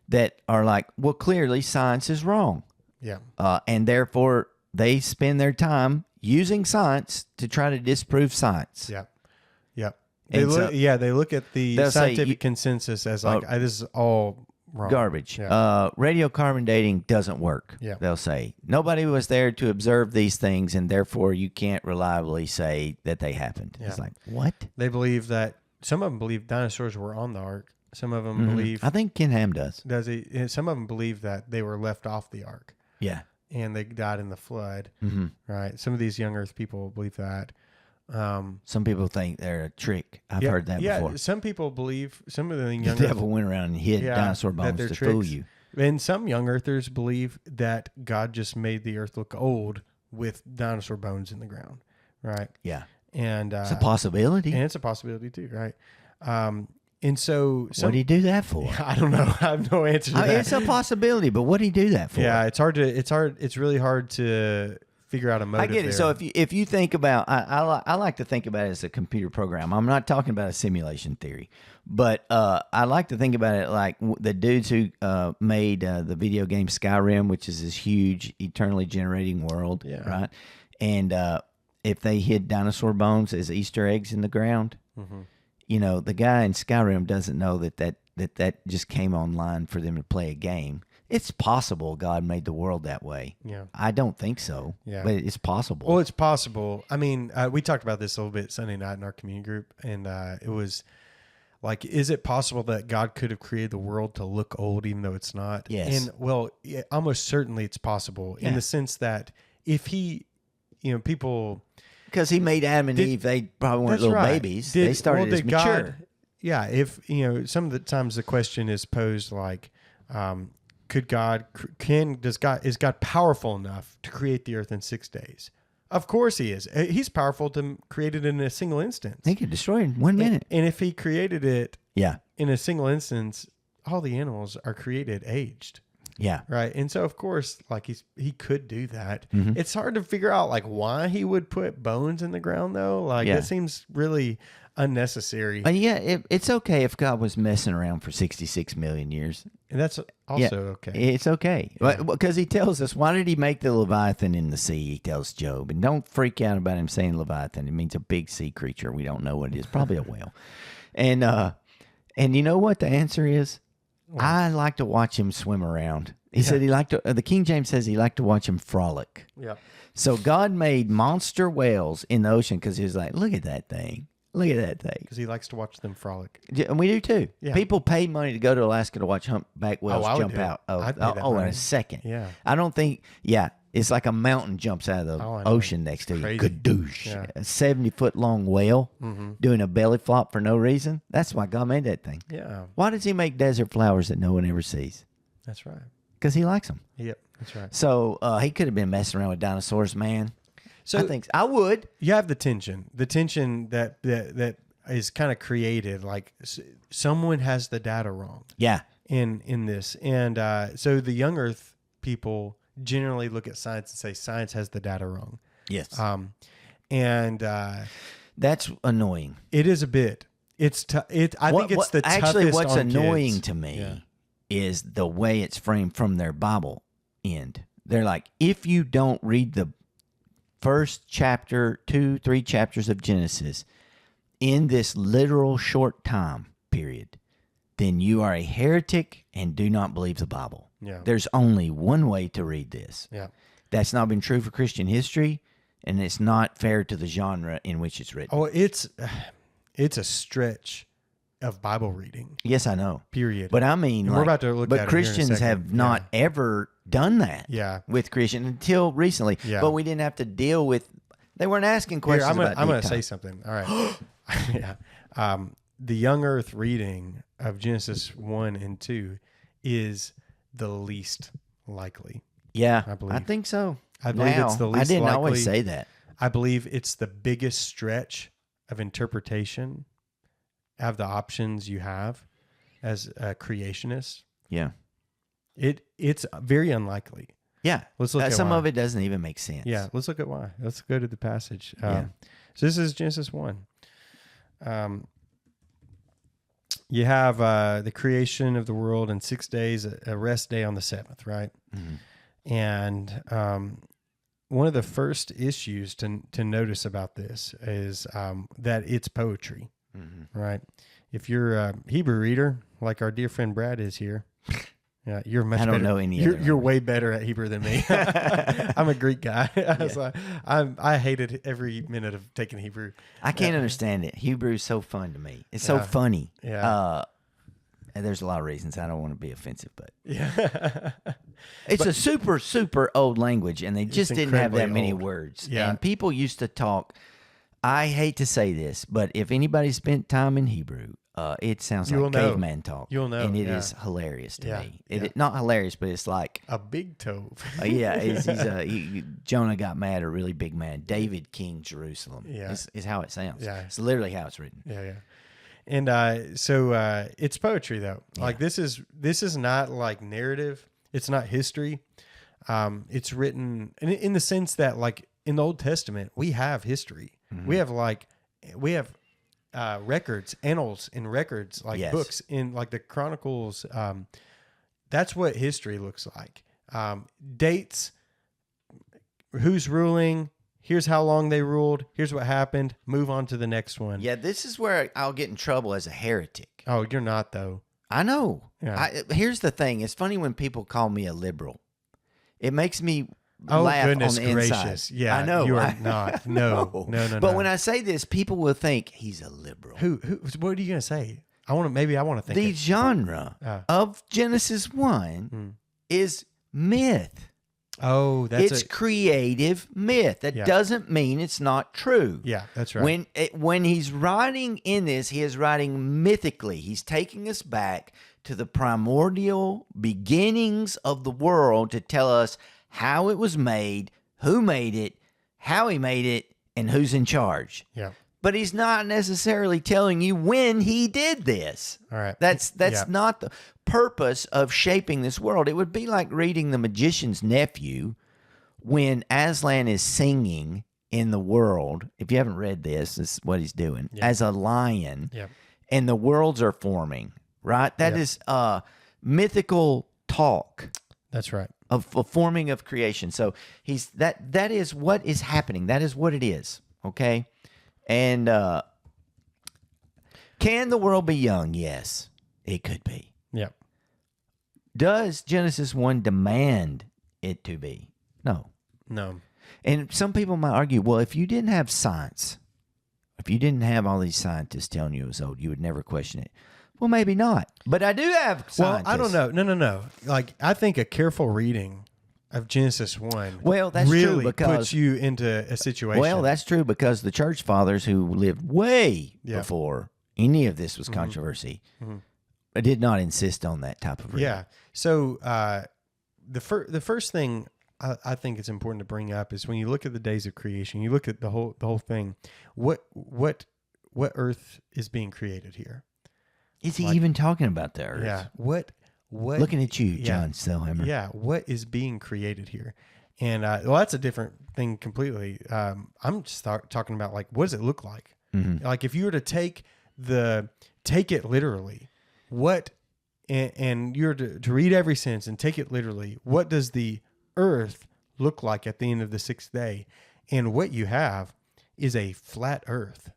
that are like, well, clearly science is wrong. Yeah. And therefore they spend their time using science to try to disprove science. Yeah. Yeah. They look at the scientific consensus as like, this is all wrong. Garbage. Yeah. Radiocarbon dating doesn't work. Yeah. They'll say nobody was there to observe these things, and therefore you can't reliably say that they happened. Yeah. It's like, what? They believe that some of them believe dinosaurs were on the ark. Some of them believe. I think Ken Ham does. Does he? Some of them believe that they were left off the ark. Yeah. And they died in the flood. Right. Some of these young Earth people believe that. Some people think they're a trick. I've heard that before. Yeah, some people believe, some of the young the devil went around and hid dinosaur bones to fool you. And some young earthers believe that God just made the earth look old with dinosaur bones in the ground, right? Yeah. And it's a possibility. And it's a possibility too, right? And so... what did he do that for? I don't know. I have no answer to that. It's a possibility, but what did he do that for? Yeah, it's really hard to figure out a motive. I get it. There. So if you think about, I like to think about it as a computer program. I'm not talking about a simulation theory, but I like to think about it like the dudes who made the video game Skyrim, which is this huge, eternally generating world, right? And if they hid dinosaur bones as Easter eggs in the ground, you know, the guy in Skyrim doesn't know that just came online for them to play a game. It's possible God made the world that way. Yeah. I don't think so. Yeah. But it's possible. Well, it's possible. I mean, we talked about this a little bit Sunday night in our community group, and it was like, is it possible that God could have created the world to look old even though it's not? Yes. And, well, almost certainly it's possible in the sense that if he, people... Because he made Adam and Eve, they probably weren't little babies. They started as mature. Yeah, if, some of the times the question is posed like... is God powerful enough to create the earth in 6 days? Of course he is. He's powerful to create it in a single instance. He could destroy it in 1 minute. And if he created it in a single instance, all the animals are created aged. Yeah. Right. And so, of course, like he could do that. It's hard to figure out like why he would put bones in the ground, though. Like it seems really unnecessary. It's okay if God was messing around for 66 million years. And that's also okay. It's okay. Because he tells us, why did he make the Leviathan in the sea? He tells Job. And don't freak out about him saying Leviathan. It means a big sea creature. We don't know what it is. Probably a whale. And you know what the answer is? I like to watch him swim around. He said he liked to, the King James says he liked to watch him frolic. Yeah. So God made monster whales in the ocean because he was like, look at that thing. Look at that thing. Because he likes to watch them frolic. And we do too. Yeah. People pay money to go to Alaska to watch humpback whales jump out. In a second. Yeah. I don't think, it's like a mountain jumps out of the ocean next to you. Kadoosh. Yeah. A 70-foot long whale doing a belly flop for no reason. That's why God made that thing. Yeah. Why does he make desert flowers that no one ever sees? That's right. Because he likes them. Yep. That's right. So he could have been messing around with dinosaurs, man. I think I would. You have the tension that is kind of created. Like someone has the data wrong. Yeah. In this, and so the young Earth people generally look at science and say science has the data wrong. Yes. And that's annoying. it is a bit. I think it's the toughest actually what's on annoying kids. to me is the way it's framed from their Bible end. They're like, if you don't read the first chapter, 2-3 chapters of Genesis in this literal short time period, then you are a heretic and do not believe the Bible. Yeah. There's only one way to read this. Yeah. That's not been true for Christian history, and it's not fair to the genre in which it's written. Oh, it's a stretch of Bible reading. Yes, I know. Period. But I mean, And we're about to look but at it here in a Christians second. have not ever done that. Yeah. With Christian until recently. Yeah. But we didn't have to deal with. They weren't asking questions I'm about. going to deep say time. something. All right. Yeah. The young Earth reading of Genesis 1 and 2 is the least likely. Yeah, I believe. I think so. I believe it's the least I didn't likely. always say that. I believe it's the biggest stretch of interpretation of the options you have as a creationist. Yeah. It's very unlikely. Yeah. Let's look at some why. of it doesn't even make sense. Yeah, let's look at why. Let's go to the passage. Yeah. So this is Genesis 1. You have the creation of the world in 6 days, a rest day on the seventh, right? Mm-hmm. And one of the first issues to notice about this is that it's poetry, right? If you're a Hebrew reader, like our dear friend Brad is here, yeah, you're much. I don't better. know any. You're way better at Hebrew than me. I'm a Greek guy. So I hated every minute of taking Hebrew. I can't understand it. Hebrew is so fun to me. It's so funny. Yeah. And there's a lot of reasons. I don't want to be offensive, but Yeah. it's a super, super old language, and they just didn't have that incredibly many old. words. Yeah. And people used to talk. I hate to say this, but if anybody spent time in Hebrew, it sounds You'll like know. caveman talk. You'll know, And it yeah. is hilarious to Yeah, me. yeah. Not hilarious, but it's like, A big tove. Jonah got mad, a really big man. David King Jerusalem Yeah. is how it sounds. Yeah. It's literally how it's written. Yeah. And so it's poetry though. Like this is not like narrative. It's not history. It's written in the sense that like in the Old Testament we have history. Mm-hmm. We have records, annals, and records like Yes. books in like the Chronicles. That's what history looks like. Dates, who's ruling. Here's how long they ruled. Here's what happened. Move on to the next one. Yeah, this is where I'll get in trouble as a heretic. Oh, you're not though. I know. Yeah. Here's the thing. It's funny when people call me a liberal. It makes me Oh, laugh goodness on the gracious. inside. Yeah, I know. you are not. No. But when I say this, people will think he's a liberal. who, what are you gonna say? I want to think. The genre of Genesis 1 is myth. Oh, It's creative myth. That doesn't mean it's not true. Yeah, that's right. When he's writing in this, he is writing mythically. He's taking us back to the primordial beginnings of the world to tell us how it was made, who made it, how he made it, and who's in charge. Yeah. But he's not necessarily telling you when he did this. All right. That's Yeah. not the purpose of shaping this world. It would be like reading The Magician's Nephew when Aslan is singing in the world. If you haven't read this is what he's doing. Yeah. As a lion. Yeah. And the worlds are forming, right? That is mythical talk That's right. of forming of creation. So that is what is happening. That is what it is. Okay. And can the world be young? Yes, it could be. Yeah. Does Genesis 1 demand it to be? No. No. And some people might argue, well, if you didn't have science, if you didn't have all these scientists telling you it was old, you would never question it. Well, maybe not. But I do have scientists. Well, I don't know. No. Like I think a careful reading of Genesis 1 that's really true because puts you into a situation. Well, that's true because the church fathers who lived way before any of this was controversy did not insist on that type of reading. Yeah. So the first thing I think it's important to bring up is when you look at the days of creation, you look at the whole thing. What earth is being created here? Is he even talking about the earth? Yeah. What? Looking at you, John Stillhammer. Yeah. What is being created here? And well, that's a different thing completely. I'm just talking about like, what does it look like? Mm-hmm. Like if you were to take it literally, and you're to read every sentence and take it literally, what does the earth look like at the end of the sixth day? And what you have is a flat earth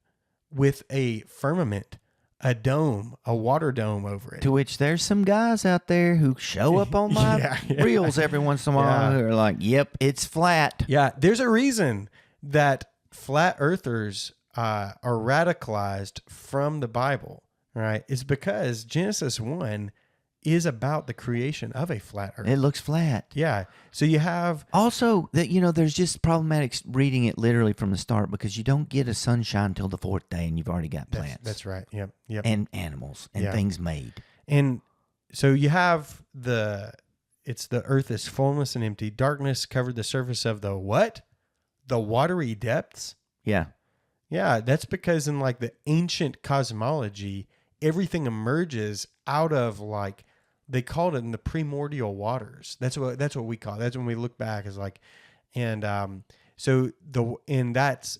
with a firmament, a dome, a water dome over it. To which there's some guys out there who show up on my reels every once in a while who are like, yep, it's flat. Yeah, there's a reason that flat earthers are radicalized from the Bible, right? It's because Genesis 1 is about the creation of a flat earth. It looks flat. Yeah. So you have also that, there's just problematic reading it literally from the start because you don't get a sunshine until the fourth day and you've already got plants. That's right. Yep. And animals and things made. And so you have the earth is formless and empty. Darkness covered the surface of the what? The watery depths. Yeah. Yeah. That's because in like the ancient cosmology, everything emerges out of like, they called it in the primordial waters. That's what we call it. That's when we look back is like, and that's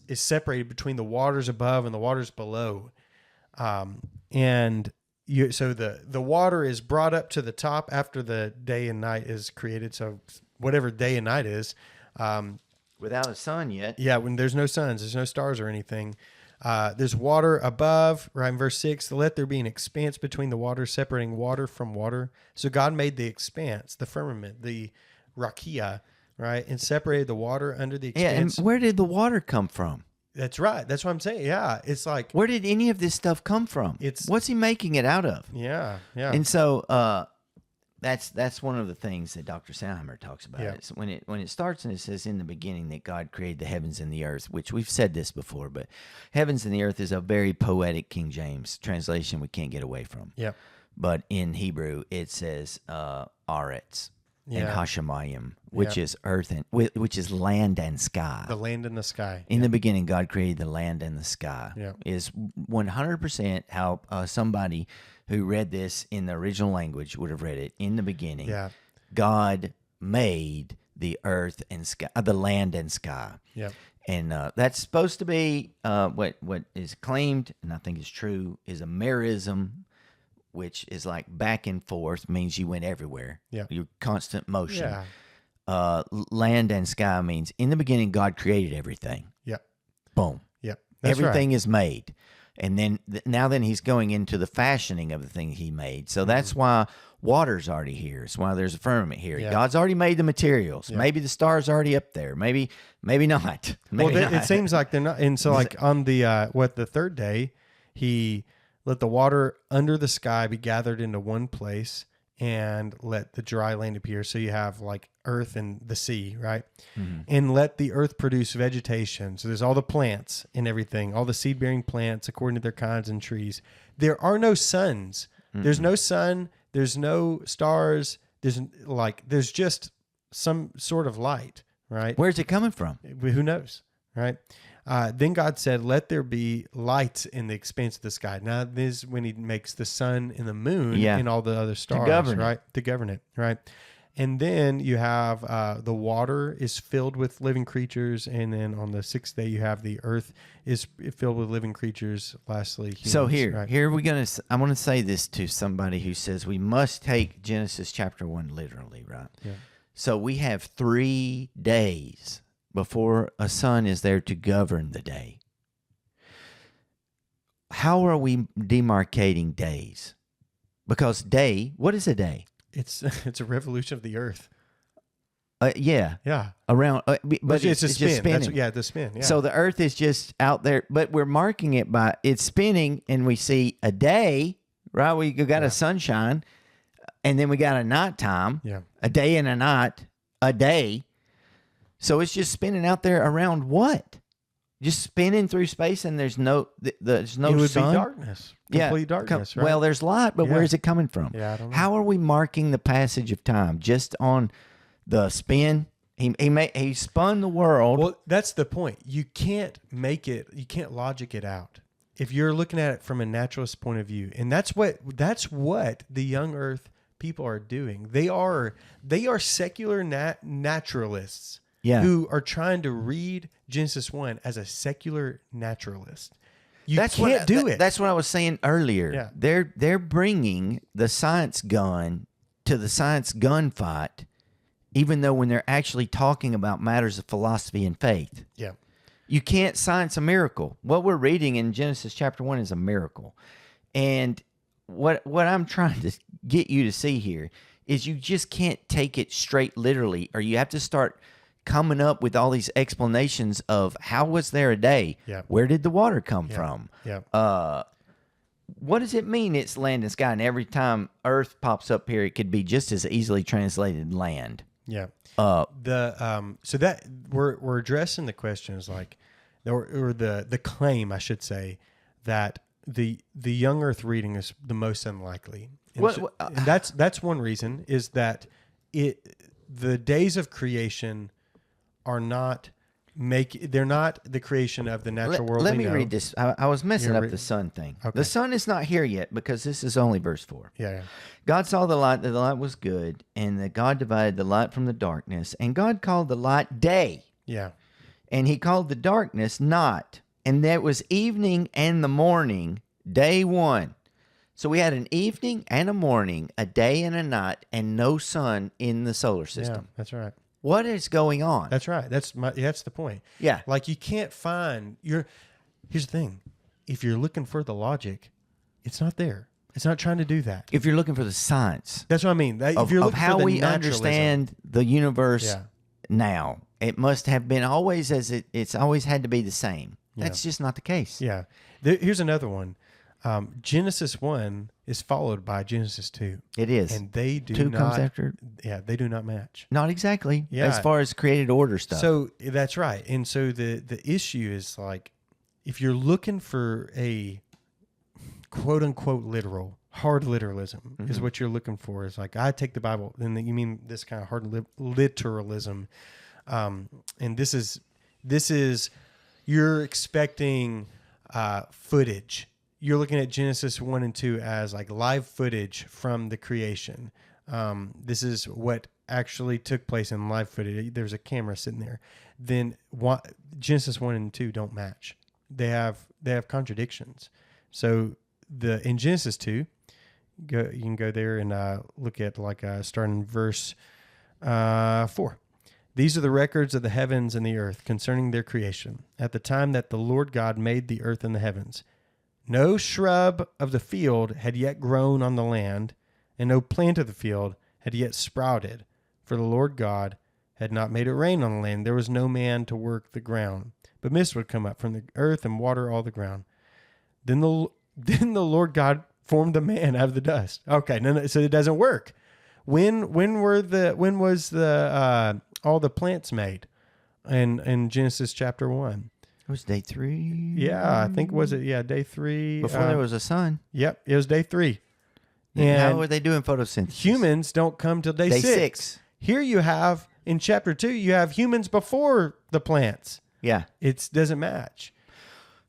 is separated between the waters above and the waters below. So the water is brought up to the top after the day and night is created. So whatever day and night is, without a sun yet. Yeah. When there's no suns, there's no stars or anything. There's water above, right? In verse 6, let there be an expanse between the waters, separating water from water. So God made the expanse, the firmament, the rakia, right? And separated the water under the expanse. Yeah, and where did the water come from? That's right. That's what I'm saying. Yeah. It's like, where did any of this stuff come from? What's he making it out of? Yeah. Yeah. And so, that's one of the things that Dr. Sandheimer talks about. Yeah. It's when it starts and it says in the beginning that God created the heavens and the earth, which we've said this before, but heavens and the earth is a very poetic King James translation we can't get away from. Yeah. But in Hebrew it says Aretz and Hashemayim, which is earth and which is land and sky. The land and the sky. In the beginning, God created the land and the sky. Yeah. Is 100% how somebody who read this in the original language would have read it. In the beginning, God made the earth and sky, the land and sky. Yeah. And that's supposed to be what is claimed, and I think is true, is a merism, which is like back and forth, means you went everywhere. Yeah. Your constant motion. Yeah. Land and sky means in the beginning, God created everything. Yeah. Boom. Yeah. Everything is made. And then now he's going into the fashioning of the thing he made. So that's why water's already here. It's why there's a firmament here. Yeah. God's already made the materials. Yeah. Maybe the stars already up there. Maybe not. Maybe not. It seems like they're not. And so like on the the third day, he let the water under the sky be gathered into one place and let the dry land appear. So you have like earth and the sea, right? Mm-hmm. And let the earth produce vegetation. So there's all the plants and everything, all the seed-bearing plants according to their kinds and trees. There are no suns. Mm-hmm. There's no sun. There's no stars. There's just some sort of light, right? Where's it coming from? Who knows, right? Then God said, let there be lights in the expanse of the sky. Now, this is when he makes the sun and the moon and all the other stars, to govern it, right? And then you have the water is filled with living creatures. And then on the sixth day, you have the earth is filled with living creatures. Lastly, humans, so here right? I want to say this to somebody who says we must take Genesis chapter 1 literally, right? Yeah. So we have 3 days before a sun is there to govern the day. How are we demarcating days? Because what is a day? It's a revolution of the earth. Yeah. Around, but it's a spin. just spinning. The spin. Yeah. So the earth is just out there, but we're marking it by it's spinning, and we see a day, right? We got a sunshine, and then we got a nighttime. Yeah. A day and a night, a day. So it's just spinning out there around what? Just spinning through space, and there's no it would sun. Be darkness. Complete darkness, right? Well, there's light, but where is it coming from? Yeah, I don't know. How are we marking the passage of time? Just on the spin He spun the world. Well, that's the point. You can't logic it out if you're looking at it from a naturalist point of view. And that's what the young earth people are doing. They are secular naturalists who are trying to read Genesis 1 as a secular naturalist. Can't do it. That's what I was saying earlier. Yeah. They're bringing the science gun to the science gunfight, even though when they're actually talking about matters of philosophy and faith. Yeah. You can't science a miracle. What we're reading in Genesis chapter 1 is a miracle. And what I'm trying to get you to see here is you just can't take it straight literally, or you have to start coming up with all these explanations of how was there a day? Yeah. Where did the water come from? Yeah. What does it mean it's land and sky? And every time earth pops up here, it could be just as easily translated land. Yeah. So that we're addressing the questions like, or the claim, I should say, that the young earth reading is the most unlikely. And and that's one reason is that the days of creation are not they're not the creation of the natural world. Let me read this. I was messing up the sun thing. Okay. The sun is not here yet because this is only verse 4. Yeah. God saw the light, that the light was good, and that God divided the light from the darkness. And God called the light day. Yeah. And he called the darkness night. And there was evening and the morning, day 1. So we had an evening and a morning, a day and a night, and no sun in the solar system. Yeah, that's right. What is going on? That's right. That's the point. Yeah. Like you can't find here's the thing. If you're looking for the logic, it's not there. It's not trying to do that. If you're looking for the science. That's what I mean. If Of you're looking how for the we naturalism, understand the universe now. It must have been always it's always had to be the same. Yeah. That's just not the case. Yeah. Here's another one. Genesis 1 is followed by Genesis 2. It is. And they do 2 not. comes after. Yeah, they do not match. Not exactly. Yeah. As far as created order stuff. So that's right. And so the issue is like, if you're looking for a quote unquote literal, hard literalism is what you're looking for. Is like, I take the Bible, then you mean this kind of hard literalism. And this is you're expecting footage. You're looking at Genesis 1 and 2 as like live footage from the creation. This is what actually took place in live footage. There's a camera sitting there. Then Genesis 1 and 2 don't match. They have contradictions. So in Genesis 2, you can go there and look at starting in verse 4. These are the records of the heavens and the earth concerning their creation, at the time that the Lord God made the earth and the heavens. No shrub of the field had yet grown on the land, and no plant of the field had yet sprouted, for the Lord God had not made it rain on the land. There was no man to work the ground, but mist would come up from the earth and water all the ground. Then the Lord God formed the man out of the dust. Okay, no, so it doesn't work. When was all the plants made? In Genesis chapter 1. It was day 3. Yeah, I think day 3. Before there was a sun. Yep, it was day 3. And how were they doing photosynthesis? Humans don't come till day 6. Here you have, in chapter 2, you have humans before the plants. Yeah. It doesn't match.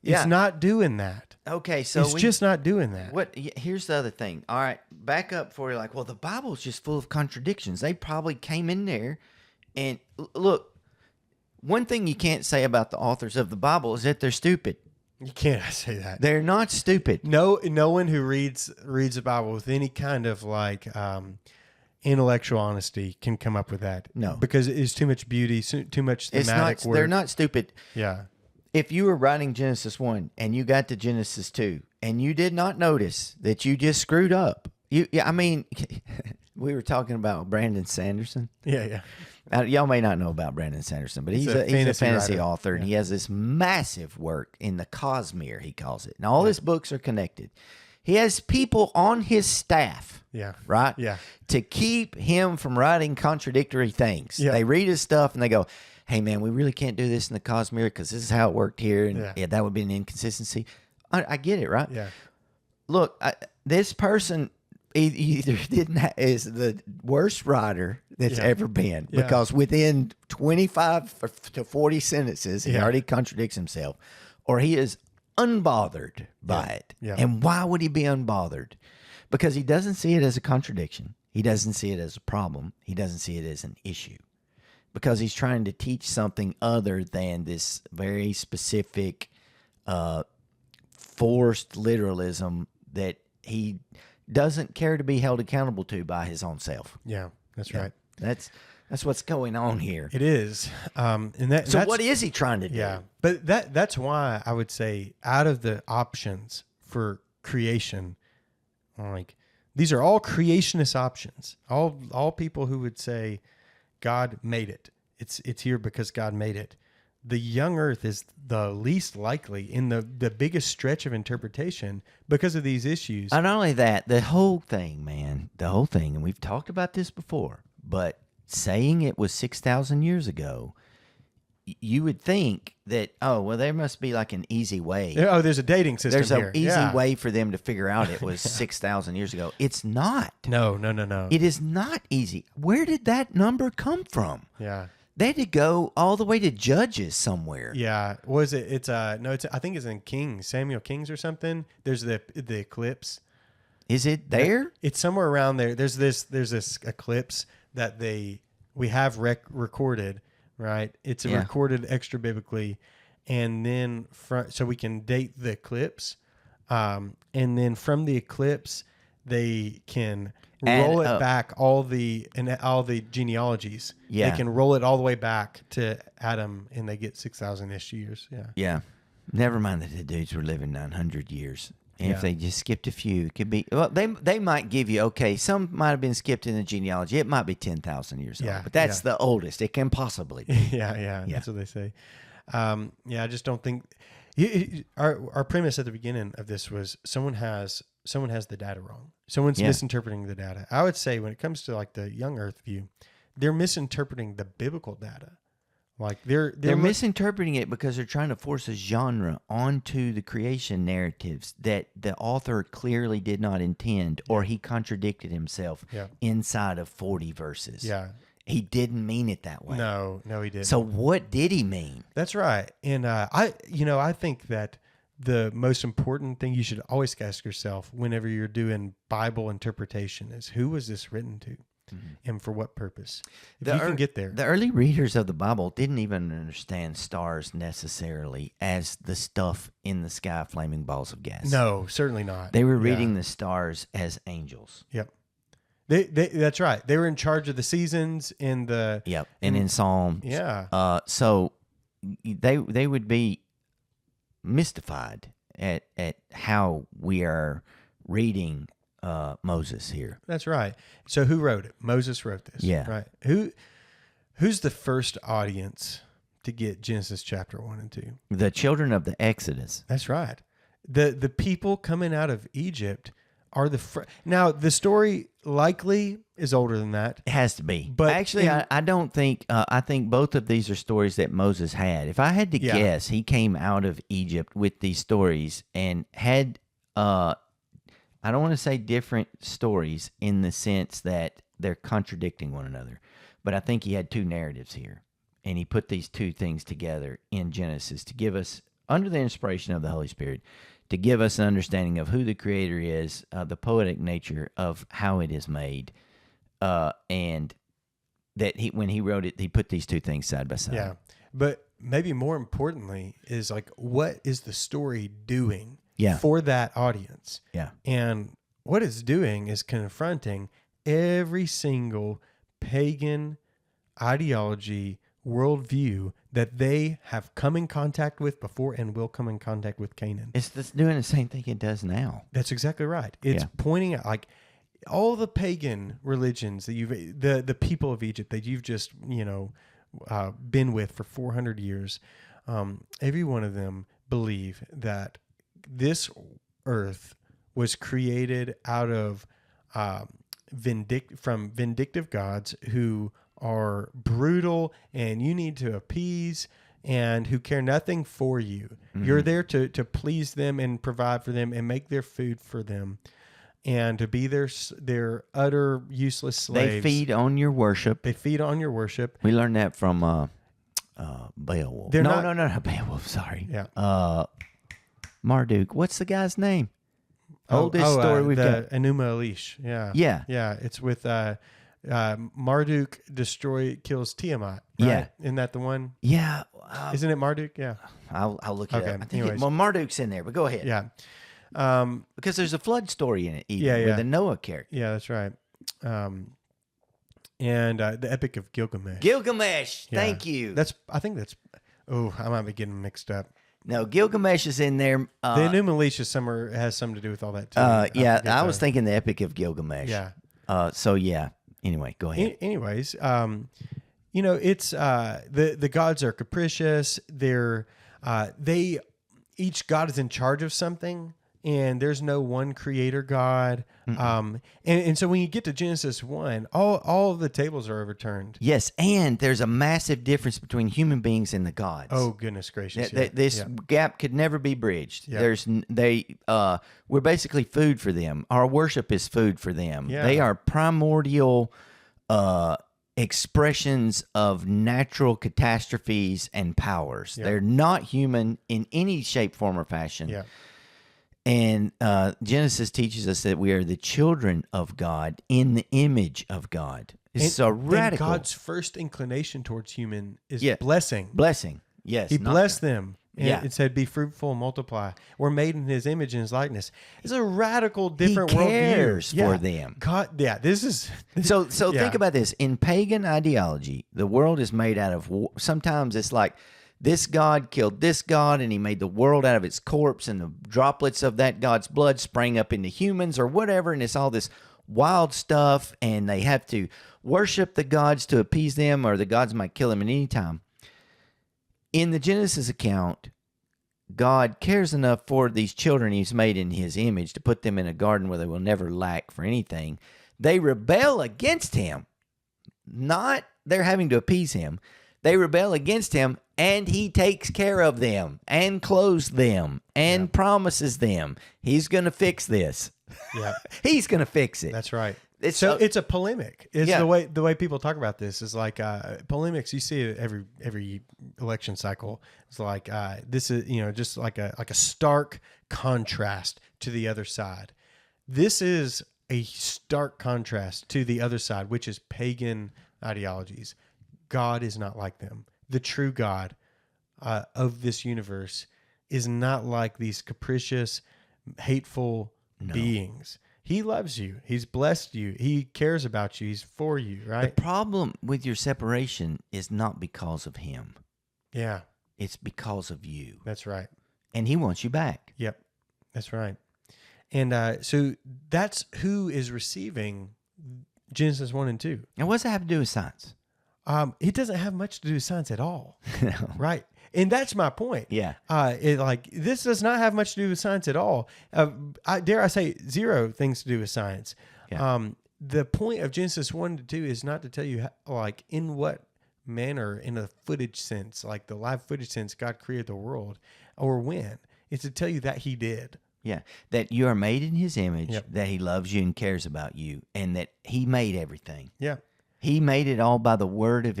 Yeah. It's not doing that. Okay, so it's just not doing that. Here's the other thing. All right, back up for you. Like, well, the Bible's just full of contradictions. They probably came in there, and look, one thing you can't say about the authors of the Bible is that they're stupid. You can't say that. They're not stupid. No one who reads the Bible with any kind of intellectual honesty can come up with that. No, because it's too much beauty, too much thematic work. They're not stupid. Yeah. If you were writing Genesis 1 and you got to Genesis 2 and you did not notice that you just screwed up, we were talking about Brandon Sanderson. Yeah. Y'all may not know about Brandon Sanderson, but he's a fantasy author, and he has this massive work in the Cosmere, he calls it. And all his books are connected. He has people on his staff, right? Yeah. To keep him from writing contradictory things. Yeah. They read his stuff and they go, hey, man, we really can't do this in the Cosmere because this is how it worked here, and that would be an inconsistency. I get it, right? Yeah. Look, this person either didn't is the worst writer that's ever been, because within 25 to 40 sentences he already contradicts himself, or he is unbothered by it. Yeah. And why would he be unbothered? Because he doesn't see it as a contradiction. He doesn't see it as a problem. He doesn't see it as an issue. Because he's trying to teach something other than this very specific forced literalism that he doesn't care to be held accountable to by his own self. Yeah, that's right. That's what's going on here. It is. So what is he trying to do? Yeah, but that's why I would say, out of the options for creation, like, these are all creationist options. All people who would say God made it. It's here because God made it. The young earth is the least likely in the biggest stretch of interpretation because of these issues. And not only that, the whole thing, and we've talked about this before, but saying it was 6,000 years ago, you would think that, there must be like an easy way. Oh, there's a dating system There's here. an easy way for them to figure out it was 6,000 years ago. It's not. No. It is not easy. Where did that number come from? Yeah. They had to go all the way to Judges somewhere. Yeah. Was it? It's I think it's in Kings, Samuel Kings or something. There's the eclipse. Is it there? It's somewhere around there. There's this eclipse that we have recorded, right? It's recorded extra biblically, and then so we can date the eclipse, and then from the eclipse they can roll it back, all the genealogies. Yeah, they can roll it all the way back to Adam, and they get 6,000-ish years. Yeah. Yeah. Never mind that the dudes were living 900 years. And if they just skipped a few, it could be, well, they might give you, some might have been skipped in the genealogy. It might be 10,000 years old, but that's the oldest it can possibly be. Yeah. That's what they say. I just don't think our premise at the beginning of this was someone has the data wrong. Someone's misinterpreting the data. I would say when it comes to like the young earth view, they're misinterpreting the biblical data. Like they're misinterpreting it because they're trying to force a genre onto the creation narratives that the author clearly did not intend, or he contradicted himself inside of 40 verses. Yeah. He didn't mean it that way. No, he didn't. So what did he mean? That's right. And I think that the most important thing you should always ask yourself whenever you're doing Bible interpretation is, who was this written to? Mm-hmm. And for what purpose? If you can get there. The early readers of the Bible didn't even understand stars necessarily as the stuff in the sky, flaming balls of gas. No, certainly not. They were reading the stars as angels. Yep. That's right. They were in charge of the seasons in the... Yep. And in Psalms. Yeah. So they would be mystified at how we are reading Moses here. That's right. So who wrote it? Moses wrote this. Yeah. Right. Who's the first audience to get Genesis chapter 1 and 2? The children of the Exodus. That's right. The people coming out of Egypt are now the story likely is older than that. It has to be. But actually, I don't think. I think both of these are stories that Moses had. If I had to guess, he came out of Egypt with these stories and had. I don't want to say different stories in the sense that they're contradicting one another, but I think he had two narratives here, and he put these two things together in Genesis to give us, under the inspiration of the Holy Spirit, to give us an understanding of who the Creator is, the poetic nature of how it is made, and that when he wrote it, he put these two things side by side. Yeah, but maybe more importantly is like, what is the story doing? For that audience. Yeah. And what it's doing is confronting every single pagan ideology, worldview that they have come in contact with before and will come in contact with Canaan. It's doing the same thing it does now. That's exactly right. It's pointing out like all the pagan religions that the people of Egypt that you've just, been with for 400 years, every one of them believe that this earth was created out of vindictive gods who are brutal and you need to appease and who care nothing for you. Mm-hmm. You're there to please them and provide for them and make their food for them. and to be their utter useless slaves. They feed on your worship. They feed on your worship. We learned that from Beowulf. No, Beowulf. Sorry. Yeah. Marduk. What's the guy's name? Oldest story we've got. Enuma Elish. Yeah. Yeah. Yeah. It's with Marduk kills Tiamat. Right? Yeah. Isn't that the one? Yeah. Isn't it Marduk? Yeah. I'll look it Okay, up. I think anyways. Marduk's in there, but go ahead. Yeah. Because there's a flood story in it, even, Yeah, yeah. with the Noah character. Yeah, that's right. And the Epic of Gilgamesh. Gilgamesh. Yeah. Thank you. I think that's. Oh, I might be getting mixed up. No, Gilgamesh is in there. The Enuma Elish has something to do with all that too. I was thinking the Epic of Gilgamesh. Yeah. So yeah. Anyway, go ahead. Anyways, it's the gods are capricious. Each god is in charge of something, and there's no one creator God. And so when you get to Genesis 1, all of the tables are overturned. Yes, and there's a massive difference between human beings and the gods. Oh goodness gracious! This gap could never be bridged. Yeah. We're basically food for them. Our worship is food for them. Yeah. They are primordial expressions of natural catastrophes and powers. Yeah. They're not human in any shape, form, or fashion. Yeah. And Genesis teaches us that we are the children of God in the image of God. It's so radical. And God's first inclination towards human is blessing. Blessing. Yes. He blessed them. And Yeah. it said, "Be fruitful and multiply." We're made in His image and His likeness. It's a radical, different He worldview. cares for them. God, this is So Yeah. think about this. In pagan ideology, the world is made out of sometimes it's like this god killed this god and he made the world out of its corpse and the droplets of that god's blood sprang up into humans or whatever, and it's all this wild stuff, and they have to worship the gods to appease them, or the gods might kill them at any time. In the Genesis account, God cares enough for these children He's made in His image to put them in a garden where they will never lack for anything. They rebel against Him. Not they're having to appease Him. They rebel against Him, and He takes care of them and clothes them and promises them He's going to fix this. Yeah. He's going to fix it. That's right. It's It's a polemic. It's Yeah. the way people talk about this is like polemics. You see it every election cycle. It's like this is just like a stark contrast to the other side. This is a stark contrast to the other side, which is pagan ideologies. God is not like them. The true God of this universe is not like these capricious, hateful beings. He loves you. He's blessed you. He cares about you. He's for you, The right? problem with your separation is not because of Him. Yeah, It's because of you. that's right. And He wants you back. Yep, that's right. And so that's who is receiving Genesis 1 and 2. And what's that have to do with science? It doesn't have much to do with science at all. Right. And that's my point. Yeah. This does not have much to do with science at all. Dare I say zero things to do with science. Yeah. The point of Genesis 1 to 2 is not to tell you in what manner, in a footage sense, like the live footage sense, God created the world or when. It's to tell you that He did. Yeah. That you are made in His image, Yep. that He loves you and cares about you, and that He made everything. Yeah. He made it all by the word of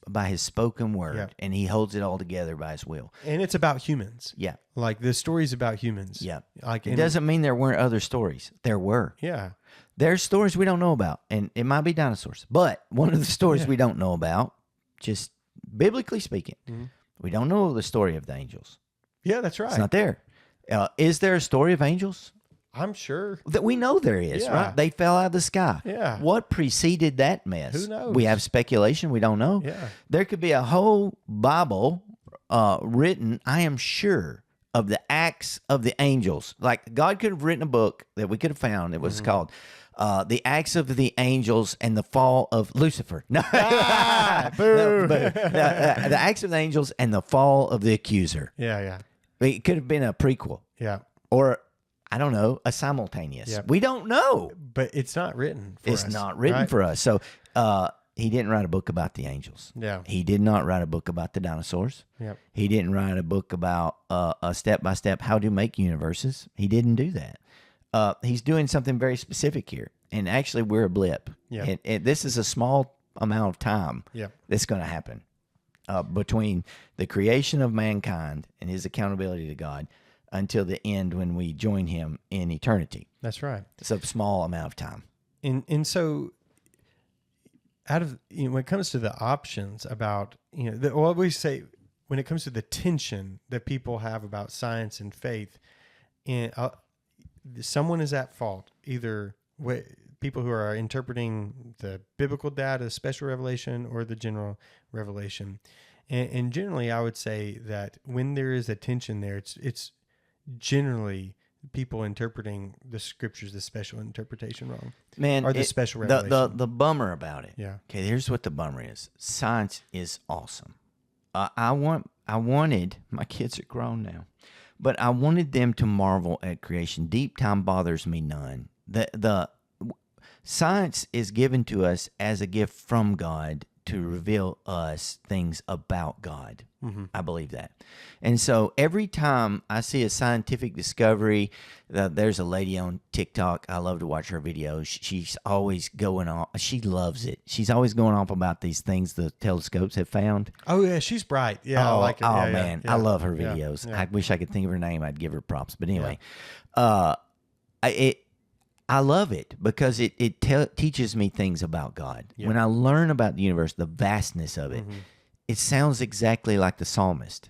by His spoken word, Yep. and He holds it all together by His will. And it's about humans. Yeah. Like the story's about humans. Yeah. Like It doesn't mean there weren't other stories. There were. Yeah. There's stories we don't know about, and it might be dinosaurs. But one of the stories we don't know about, just biblically speaking, we don't know the story of the angels. Yeah, that's right. It's not there. Is there a story of angels? I'm sure. That we know there is, Yeah. right? They fell out of the sky. Yeah. What preceded that mess? Who knows? We have speculation. We don't know. Yeah. There could be a whole Bible written, I am sure, of the acts of the angels. Like God could have written a book that we could have found. It was called The Acts of the Angels and the Fall of Lucifer. No, boo. the Acts of the Angels and the Fall of the Accuser. Yeah, yeah. It could have been a prequel Yeah. or, I don't know, a simultaneous. Yep. We don't know. But it's not written for us. It's not written right? for us. So He didn't write a book about the angels. Yeah. He did not write a book about the dinosaurs. Yep. He didn't write a book about a step-by-step how to make universes. He didn't do that. He's doing something very specific here. And actually, we're a blip. Yeah. And this is a small amount of time Yeah. that's going to happen between the creation of mankind and his accountability to God until the end when we join him in eternity. That's right. It's a small amount of time. And so out of, when it comes to the options about, what we say, when it comes to the tension that people have about science and faith, and someone is at fault, either people who are interpreting the biblical data, special revelation, or the general revelation. And generally, I would say that when there is a tension there, it's generally people interpreting the scriptures, the special interpretation wrong. Man, or the special revelation. The bummer about it. Yeah. Okay, here's what the bummer is. Science is awesome. I wanted, my kids are grown now, but I wanted them to marvel at creation. Deep time bothers me none. The science is given to us as a gift from God to reveal us things about God. Mm-hmm. I believe that. And so every time I see a scientific discovery, there's a lady on TikTok. I love to watch her videos. She's always going on. She loves it. She's always going off about these things the telescopes have found. Oh, yeah. She's bright. Yeah, I like it. Oh, Yeah, man. yeah, I love her videos. Yeah. I wish I could think of her name. I'd give her props. But anyway, I love it because it teaches me things about God. Yeah. When I learn about the universe, the vastness of it, it sounds exactly like the psalmist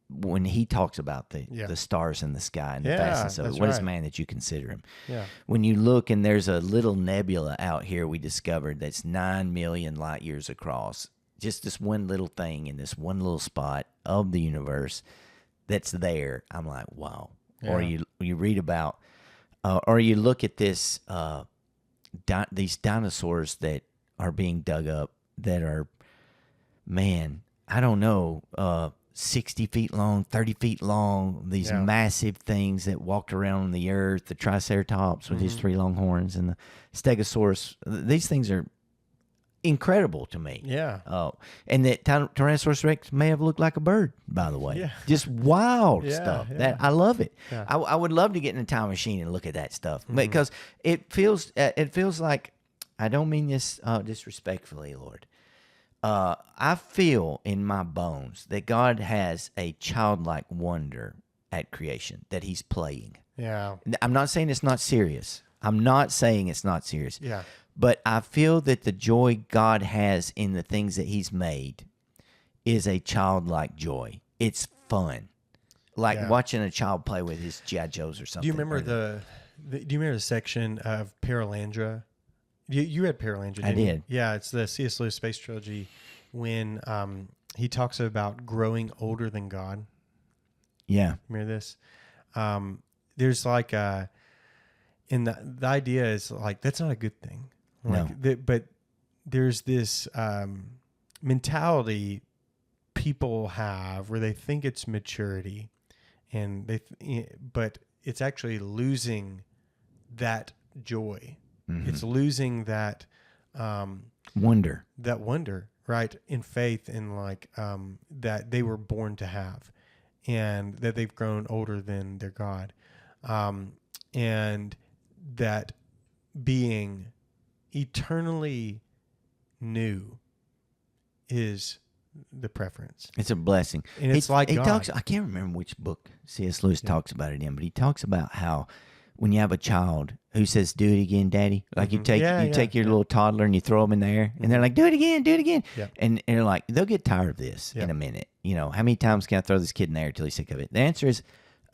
when he talks about the stars in the sky and the vastness of it. What is man that you consider him? Yeah. When you look and there's a little nebula out here we discovered that's 9 million light years across, just this one little thing in this one little spot of the universe that's there. I'm like, wow. Yeah. Or you read about... or you look at this, these dinosaurs that are being dug up that are, man, I don't know, 60 feet long, 30 feet long, these massive things that walked around on the earth, the Triceratops with his 3 long horns and the Stegosaurus. These things are incredible to me. Yeah. Oh, and that Tyrannosaurus Rex may have looked like a bird, by the way. Yeah. Just wild stuff. Yeah. That I love it. Yeah. I would love to get in a time machine and look at that stuff because it feels like, I don't mean this disrespectfully, Lord. I feel in my bones that God has a childlike wonder at creation that He's playing. Yeah. I'm not saying it's not serious. Yeah. But I feel that the joy God has in the things that He's made is a childlike joy. It's fun, like watching a child play with his G.I. Joes or something. Do you remember the section of Paralandra? You read Paralandra, didn't I did. You? Yeah, it's the C.S. Lewis space trilogy when he talks about growing older than God. Yeah. Remember this? There's like and the idea is like that's not a good thing. Like, no. But there's this mentality people have where they think it's maturity, and but it's actually losing that joy. Mm-hmm. It's losing that wonder. That wonder, right? In faith, and like that they were born to have, and that they've grown older than their God, and that being eternally new is the preference. It's a blessing. And it's like God. Talks, I can't remember which book C.S. Lewis talks about it in, but he talks about how when you have a child who says, "Do it again, Daddy," like you take your little toddler and you throw them in the air, and they're like, "Do it again, do it again," and they're like, they'll get tired of this in a minute. You know, how many times can I throw this kid in the air until he's sick of it? The answer is,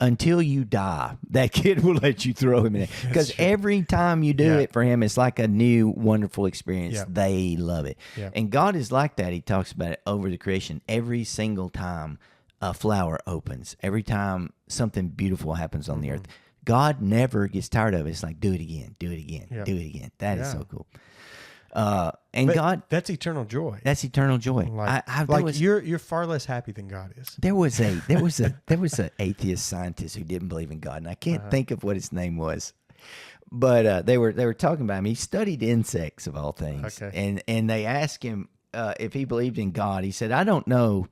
until you die, that kid will let you throw him in there. Because every time you do it for him, it's like a new, wonderful experience. Yeah. They love it. Yeah. And God is like that. He talks about it over the creation. Every single time a flower opens, every time something beautiful happens on the earth, God never gets tired of it. It's like, do it again, do it again, do it again. That is so cool. But God, that's eternal joy. That's eternal joy. You're far less happy than God is. There was an atheist scientist who didn't believe in God, and I can't think of what his name was. But they were talking about him. He studied insects of all things, and they asked him if he believed in God. He said, "I don't know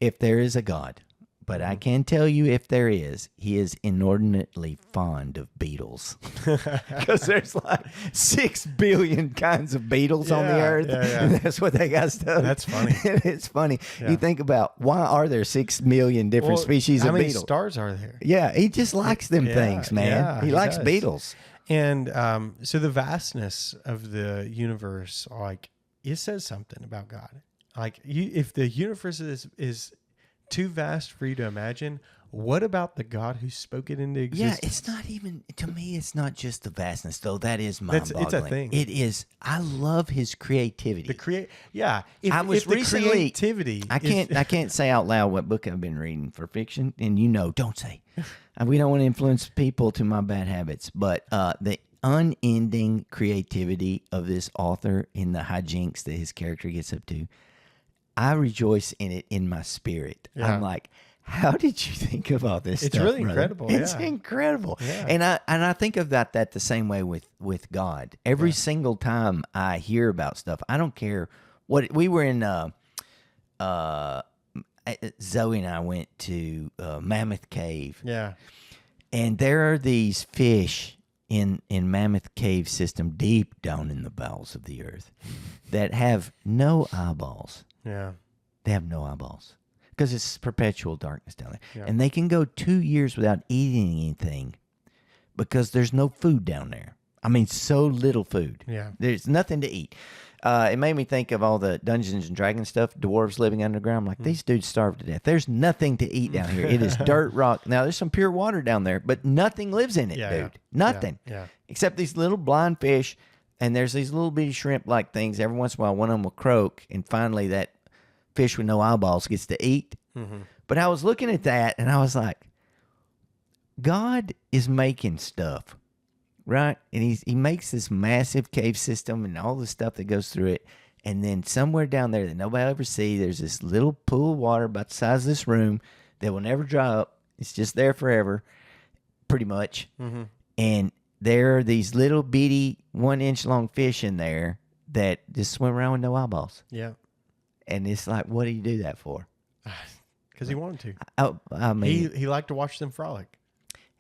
if there is a God, but I can tell you if there is, he is inordinately fond of beetles. Because there's like 6 billion kinds of beetles on the earth. And that's what they got studied. That's funny. It's funny. Yeah. You think about, why are there 6 million different species of how many beetles? stars are there? Yeah, he just likes them things, man. Yeah, he likes does. beetles. And so the vastness of the universe, like, it says something about God. Like, if the universe is too vast for you to imagine, what about the God who spoke it into existence? Yeah, it's not even, to me, it's not just the vastness, though. That is mind-boggling. It's a thing. It is. I love his creativity. I was recently creativity. I can't say out loud what book I've been reading for fiction, and don't say. We don't want to influence people to my bad habits, but the unending creativity of this author in the hijinks that his character gets up to, I rejoice in it in my spirit. Yeah. I'm like, how did you think of all this It's stuff, really brother? incredible. It's yeah. incredible. Yeah. And I think of that the same way with God. Every single time I hear about stuff, I don't care what we were in. Zoe and I went to Mammoth Cave. Yeah. And there are these fish in Mammoth Cave system deep down in the bowels of the earth that have no eyeballs. Yeah. They have no eyeballs because it's perpetual darkness down there. Yeah. And they can go 2 years without eating anything because there's no food down there. I mean, so little food. Yeah. There's nothing to eat. It made me think of all the Dungeons and Dragons stuff, dwarves living underground. I'm like, these dudes starve to death. There's nothing to eat down here. It is dirt, rock. Now, there's some pure water down there, but nothing lives in it, dude. Nothing. Yeah. Except these little blind fish, and there's these little bitty shrimp-like things. Every once in a while, one of them will croak, and finally that fish with no eyeballs gets to eat. Mm-hmm. But I was looking at that, and I was like, God is making stuff. Right? And he makes this massive cave system and all the stuff that goes through it. And then somewhere down there that nobody will ever see, there's this little pool of water about the size of this room that will never dry up. It's just there forever, pretty much. Mm-hmm. And there are these little bitty 1-inch long fish in there that just swim around with no eyeballs. Yeah. And it's like, what do you do that for? Because he wanted to. I mean, He liked to watch them frolic.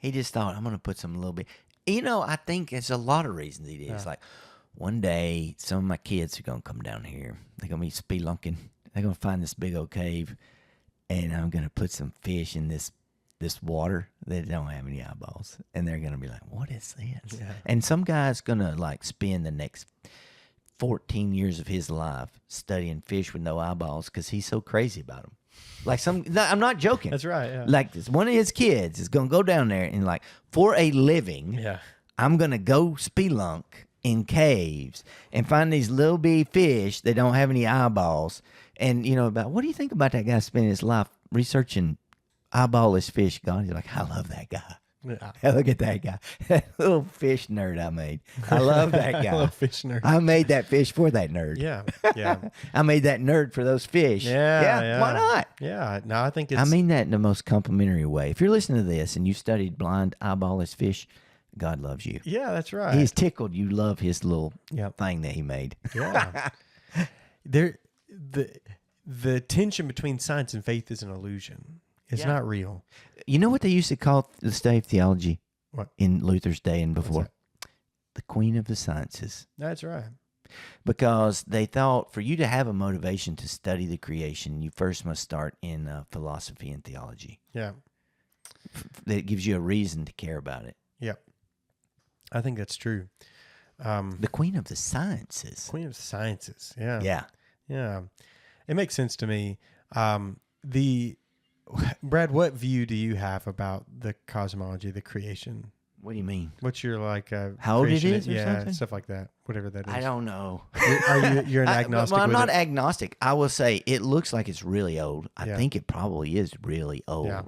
he just thought, I'm going to put some little bit. I think it's a lot of reasons he did. It's like, one day, some of my kids are going to come down here. They're going to be spelunking. They're going to find this big old cave, and I'm going to put some fish in this water that don't have any eyeballs. And they're going to be like, what is this? Yeah. And some guy's going to, like, spend the next 14 years of his life studying fish with no eyeballs because he's so crazy about them. I'm not joking. That's right. Yeah. Like one of his kids is going to go down there and like for a living, Yeah. I'm going to go spelunk in caves and find these little bitty fish that don't have any eyeballs. And what do you think about that guy spending his life researching eyeballless fish? God, he's like, I love that guy. Yeah. Hey, look at that guy. That little fish nerd I made. I love that guy. Little fish nerd. I made that fish for that nerd. Yeah. Yeah. I made that nerd for those fish. Yeah. Why not? Yeah. No, I think it's. I mean that in the most complimentary way. If you're listening to this and you studied blind eyeballless fish, God loves you. Yeah, that's right. He's tickled you love his little Yep. thing that he made. Yeah. The tension between science and faith is an illusion. It's not real. You know what they used to call the study of theology What? in Luther's day and What's before? that? The queen of the sciences. That's right. Because they thought for you to have a motivation to study the creation, you first must start in philosophy and theology. Yeah. That gives you a reason to care about it. Yep. I think that's true. The queen of the sciences. Queen of Sciences. Yeah. Yeah. Yeah. It makes sense to me. Brad, what view do you have about the cosmology, the creation? What do you mean? What's your how old it creation- is or yeah, something? stuff like that. Whatever that is. I don't know. You're an agnostic. Well, I'm with not it? agnostic. I will say it looks like it's really old. I Yeah. think it probably is really old. Yeah.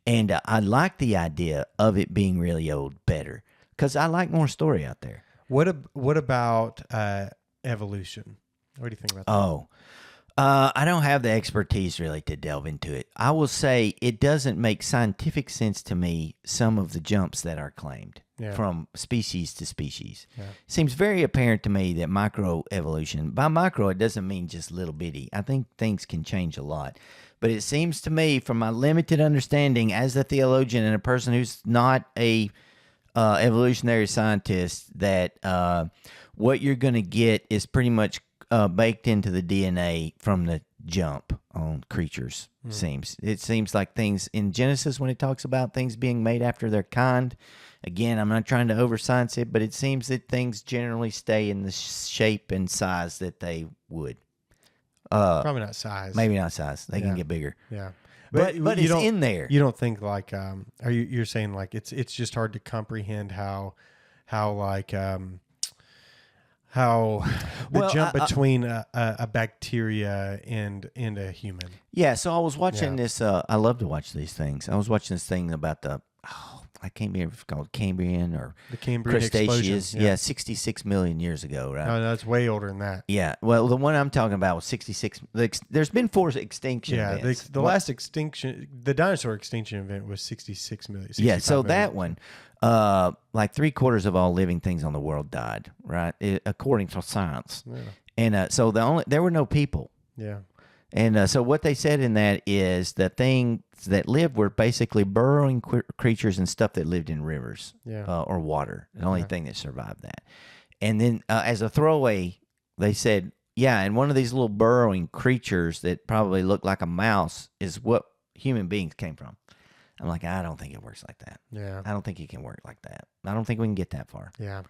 And I like the idea of it being really old better because I like more story out there. What about evolution? What do you think about that? Oh, I don't have the expertise really to delve into it. I will say it doesn't make scientific sense to me, some of the jumps that are claimed. from species to species. Yeah. Seems very apparent to me that microevolution, by micro, it doesn't mean just little bitty. I think things can change a lot. But it seems to me, from my limited understanding as a theologian and a person who's not a evolutionary scientist, that what you're going to get is pretty much baked into the DNA from the jump on creatures. It seems like things in Genesis, when it talks about things being made after their kind, again, I'm not trying to over-science it, but it seems that things generally stay in the shape and size that they would. Probably not size. Maybe not size. They can get bigger. Yeah. But it's in there. You don't think like you're saying like it's just hard to comprehend how the jump between a bacteria and a human. Yeah, so I was watching this. I love to watch these things. I was watching this thing about I can't remember if it's called Cambrian or The Cambrian Cretaceous. explosion. Yeah, 66 million years ago, right? No, that's way older than that. Yeah, well, the one I'm talking about was 66. There's been 4 extinction events. The last extinction, the dinosaur extinction event was 66 million. Yeah, so 65 that million. one, like 3/4 of all living things on the world died, right? According to science. Yeah. And so there were no people. Yeah. And so what they said in that is the things that lived were basically burrowing creatures and stuff that lived in rivers or water. The only thing that survived that. And then as a throwaway, they said, yeah, and one of these little burrowing creatures that probably looked like a mouse is what human beings came from. I'm like, I don't think it works like that. Yeah. I don't think it can work like that. I don't think we can get that far. Yeah.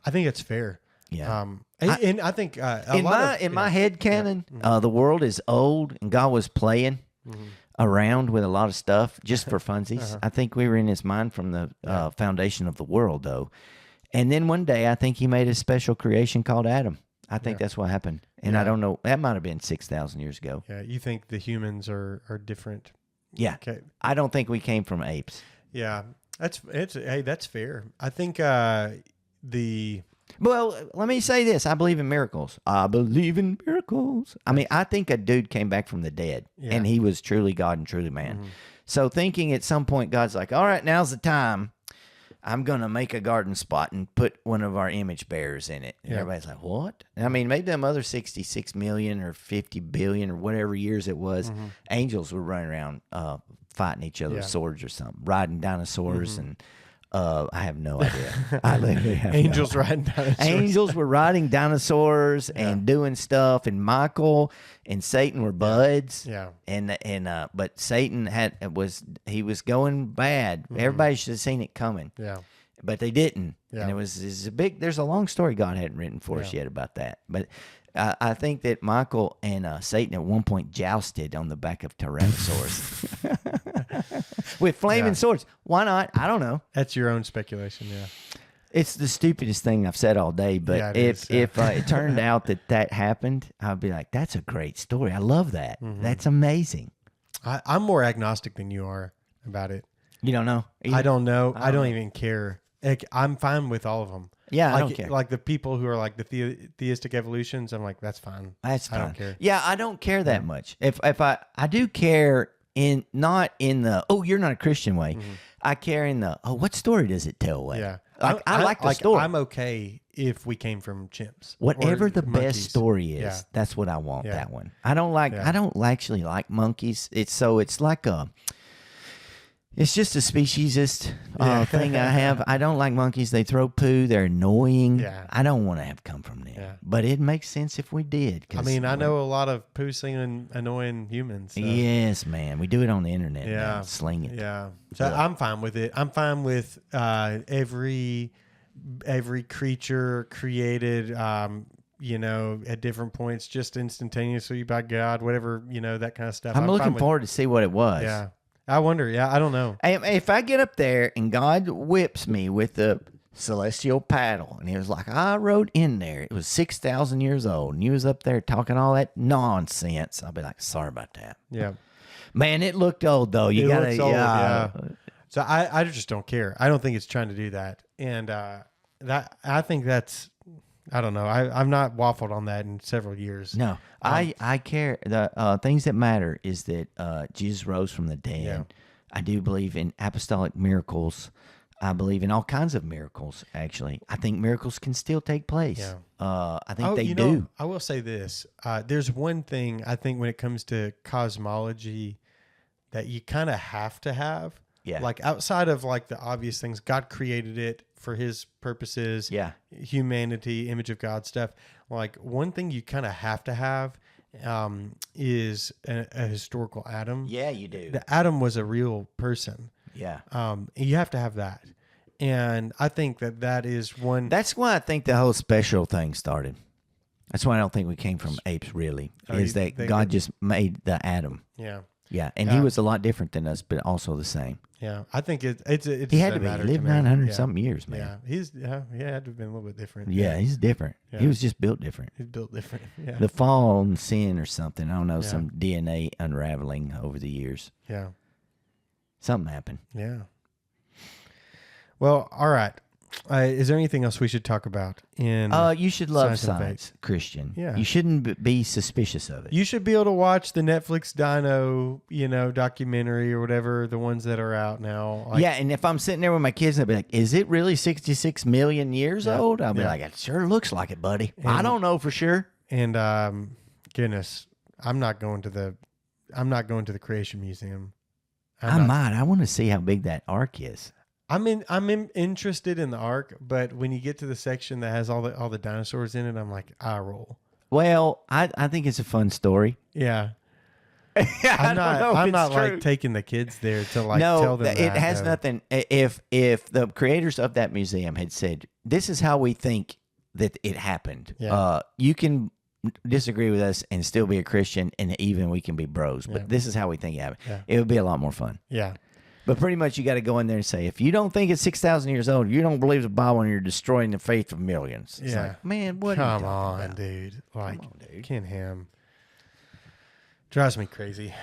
I think it's fair. Yeah. And I think in my head canon, the world is old and God was playing around with a lot of stuff just for funsies. I think we were in his mind from the foundation of the world, though. And then one day, I think he made a special creation called Adam. I think that's what happened. And I don't know. That might have been 6,000 years ago. Yeah. You think the humans are different? Yeah. Okay. I don't think we came from apes. Yeah. That's fair. I think Well, let me say this. I believe in miracles. I believe in miracles. I mean, I think a dude came back from the dead, and he was truly God and truly man. Mm-hmm. So thinking at some point God's like, all right, now's the time. I'm going to make a garden spot and put one of our image bearers in it. And everybody's like, what? I mean, maybe them other 66 million or 50 billion or whatever years it was, angels were running around fighting each other with swords or something, riding dinosaurs and... I have no idea. I literally have angels riding dinosaurs. Angels were riding dinosaurs and doing stuff, and Michael and Satan were buds. Yeah. But Satan was going bad. Everybody should have seen it coming. Yeah. But they didn't. Yeah. And it was a big. There's a long story God hadn't written for us yet about that. But I think that Michael and Satan at one point jousted on the back of Tyrannosaurus with flaming swords. Why not? I don't know. That's your own speculation, yeah. It's the stupidest thing I've said all day, but if it turned out that happened, I'd be like, that's a great story. I love that. That's amazing. I'm more agnostic than you are about it. You don't know? I don't know. I don't even care. Like, I'm fine with all of them. Yeah, I don't care. Like the people who are like the theistic evolutions, I'm like, that's fine. That's fine. I don't care. Yeah, I don't care that much. If I do care not in the, oh, you're not a Christian way. I care in the, oh, what story does it tell way? Yeah. I like the story. I'm okay if we came from chimps. Whatever the monkeys. best story is, that's what I want, that one. I don't actually like monkeys. It's like it's just a speciesist thing I have. I don't like monkeys. They throw poo. They're annoying. Yeah. I don't want to have come from them. Yeah. But it makes sense if we did. I mean, I know a lot of poo slinging, annoying humans. So. Yes, man. We do it on the internet. Yeah. Man. Sling it. Yeah. So I'm fine with it. I'm fine with every creature created, at different points, just instantaneously by God, whatever, that kind of stuff. I'm looking forward to see what it was. Yeah. I wonder. Yeah, I don't know. If I get up there and God whips me with the celestial paddle, and he was like, I wrote in there, it was 6,000 years old, and you was up there talking all that nonsense, I'll be like, sorry about that. Yeah. Man, it looked old, though. You got to, yeah. So I just don't care. I don't think it's trying to do that. And I think that's, I don't know. I've not waffled on that in several years. No, I care. The things that matter is that Jesus rose from the dead. Yeah. I do believe in apostolic miracles. I believe in all kinds of miracles, actually. I think miracles can still take place. Yeah. I think they do. I will say this. There's one thing I think when it comes to cosmology that you kind of have to have. Yeah. Like outside of like the obvious things, God created it for his purposes. Yeah. Humanity, image of God stuff. Like one thing you kind of have to have is a historical Adam. Yeah, you do. The Adam was a real person. Yeah. You have to have that. And I think that is one. That's why I think the whole special thing started. That's why I don't think we came from apes, really, is that God just made the Adam. Yeah. Yeah, and he was a lot different than us, but also the same. Yeah, I think it's he had to be. He lived 900 something years, man. Yeah, he had to have been a little bit different. Yeah, he's different. Yeah. He was just built different. He's built different. Yeah. The fall and sin or something. I don't know, Yeah. some DNA unraveling over the years. Yeah. Something happened. Yeah. Well, all right. Is there anything else we should talk about in You should love Science and science, Christian. Yeah. You shouldn't be suspicious of it. You should be able to watch the Netflix Dino, documentary or whatever, the ones that are out now. Like, yeah, and if I'm sitting there with my kids, I'll be like, is it really 66 million years old? I'll be like, it sure looks like it, buddy. I don't know for sure. And goodness, I'm not going to the Creation Museum. I might. I want to see how big that ark is. I'm interested in the Ark, but when you get to the section that has all the dinosaurs in it, I'm like, I roll. Well, I think it's a fun story. Yeah. I'm not like taking the kids there to like tell them it has nothing. If the creators of that museum had said, this is how we think that it happened, you can disagree with us and still be a Christian, and even we can be bros, but this is how we think it happened. It would be a lot more fun. Yeah. But pretty much you got to go in there and say, if you don't think it's 6,000 years old, you don't believe the Bible, and you're destroying the faith of millions. It's like, man, what are you Come on, about? dude. Like, Ken Ham drives me crazy.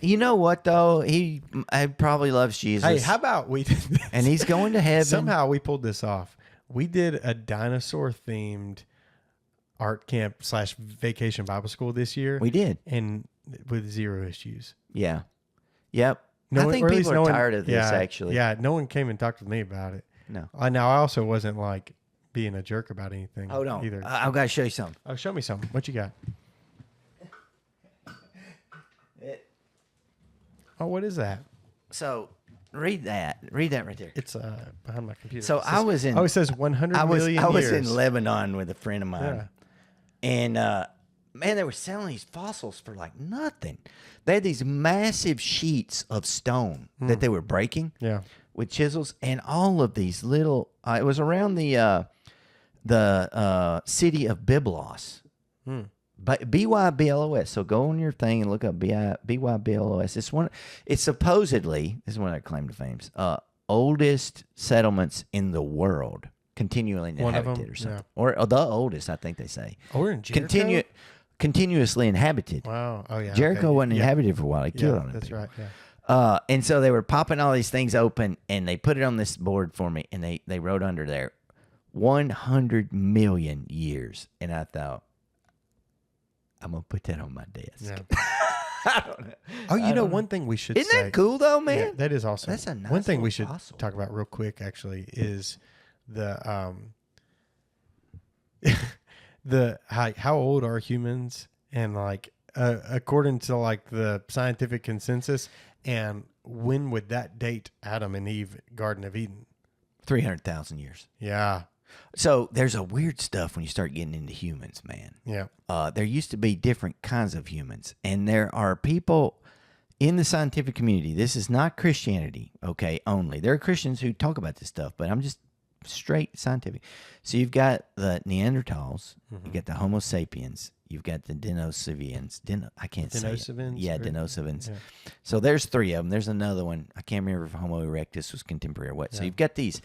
You know what, though? I probably loves Jesus. Hey, how about we did this? And he's going to heaven. Somehow we pulled this off. We did a dinosaur-themed art camp / vacation Bible school this year. We did. And with 0 issues. Yeah. Yep. I think people are tired of this, actually. Yeah, no one came and talked with me about it. No. Now, I also wasn't like being a jerk about anything. Hold on. Either. I've got to show you something. Oh, show me something. What you got? Oh, what is that? So, read that. Read that right there. It's behind my computer. So, it says 100 million years. I was in Lebanon with a friend of mine. Yeah. And, man, they were selling these fossils for like nothing. They had these massive sheets of stone that they were breaking with chisels, and all of these little. It was around the city of Byblos, BYBLOS. So go on your thing and look up BYBLOS. It's supposedly, this is one of their claim to fame, oldest settlements in the world, continually inhabited or something, or the oldest, I think they say. Oh, we're in Jericho? Continuously inhabited. Wow. Oh, yeah. Jericho wasn't inhabited for a while. They killed on it. That's right. Yeah. And so they were popping all these things open, and they put it on this board for me, and they wrote under there 100 million years. And I thought, I'm going to put that on my desk. Yeah. I don't know. Oh, one thing we should Isn't say. that cool, though, man? Yeah, that is awesome. That's a nice one thing we should fossil. talk about real quick, actually, is the how old are humans, and like according to like the scientific consensus, and when would that date Adam and Eve, Garden of Eden? 300,000 years. Yeah. So there's a weird stuff when you start getting into humans, man. Yeah. There used to be different kinds of humans, and there are people in the scientific community. This is not Christianity, okay, only. There are Christians who talk about this stuff, but I'm just straight scientific. So you've got the Neanderthals, you've got the Homo sapiens, you've got the Denisovans. I can't say it. Denisovans? Yeah, Denisovans. Yeah. So there's 3 of them. There's another one. I can't remember if Homo erectus was contemporary or what. Yeah. So you've got these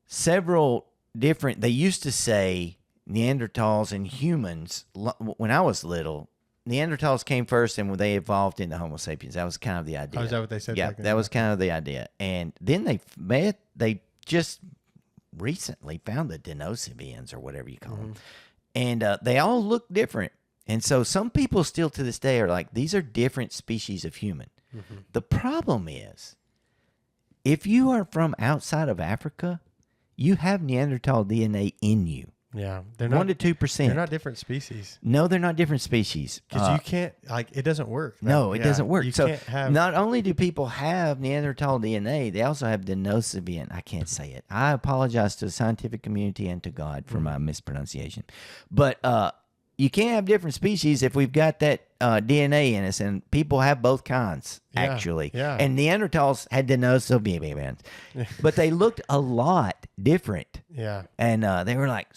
several different. They used to say Neanderthals and humans. When I was little, Neanderthals came first, and when they evolved into Homo sapiens, that was kind of the idea. Oh, is that what they said? Yeah, that was kind of the idea. And then they just recently found the Denisovans, or whatever you call them. And they all look different. And so some people still to this day are like, these are different species of human. The problem is if you are from outside of Africa, you have Neanderthal DNA in you. Yeah, they're not 1 to 2%. They're not different species No, they're not different species. because you can't it doesn't work. No, it doesn't work. You So can't have not only do people have Neanderthal DNA, they also have denosivant. I can't say it. I apologize to the scientific community and to God for my mispronunciation. But you can't have different species if we've got that DNA in us, and people have both kinds, actually. Yeah. And Neanderthals had denosivant, but they looked a lot different. Yeah. And they were like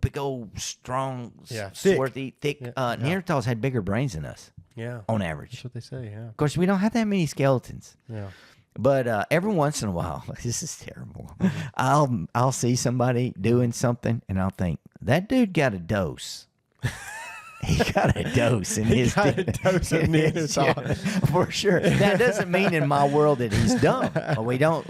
big old, strong, Thick. swarthy, thick. Yeah. Neanderthals had bigger brains than us, Yeah. on That's average. what they say. Yeah. Of course, we don't have that many skeletons. Yeah. But every once in a while, this is terrible. I'll see somebody doing something, and I'll think that dude got a dose. He got a dose in his got a dose of Neanderthal. for sure. That doesn't mean in my world that he's dumb. Neanderthals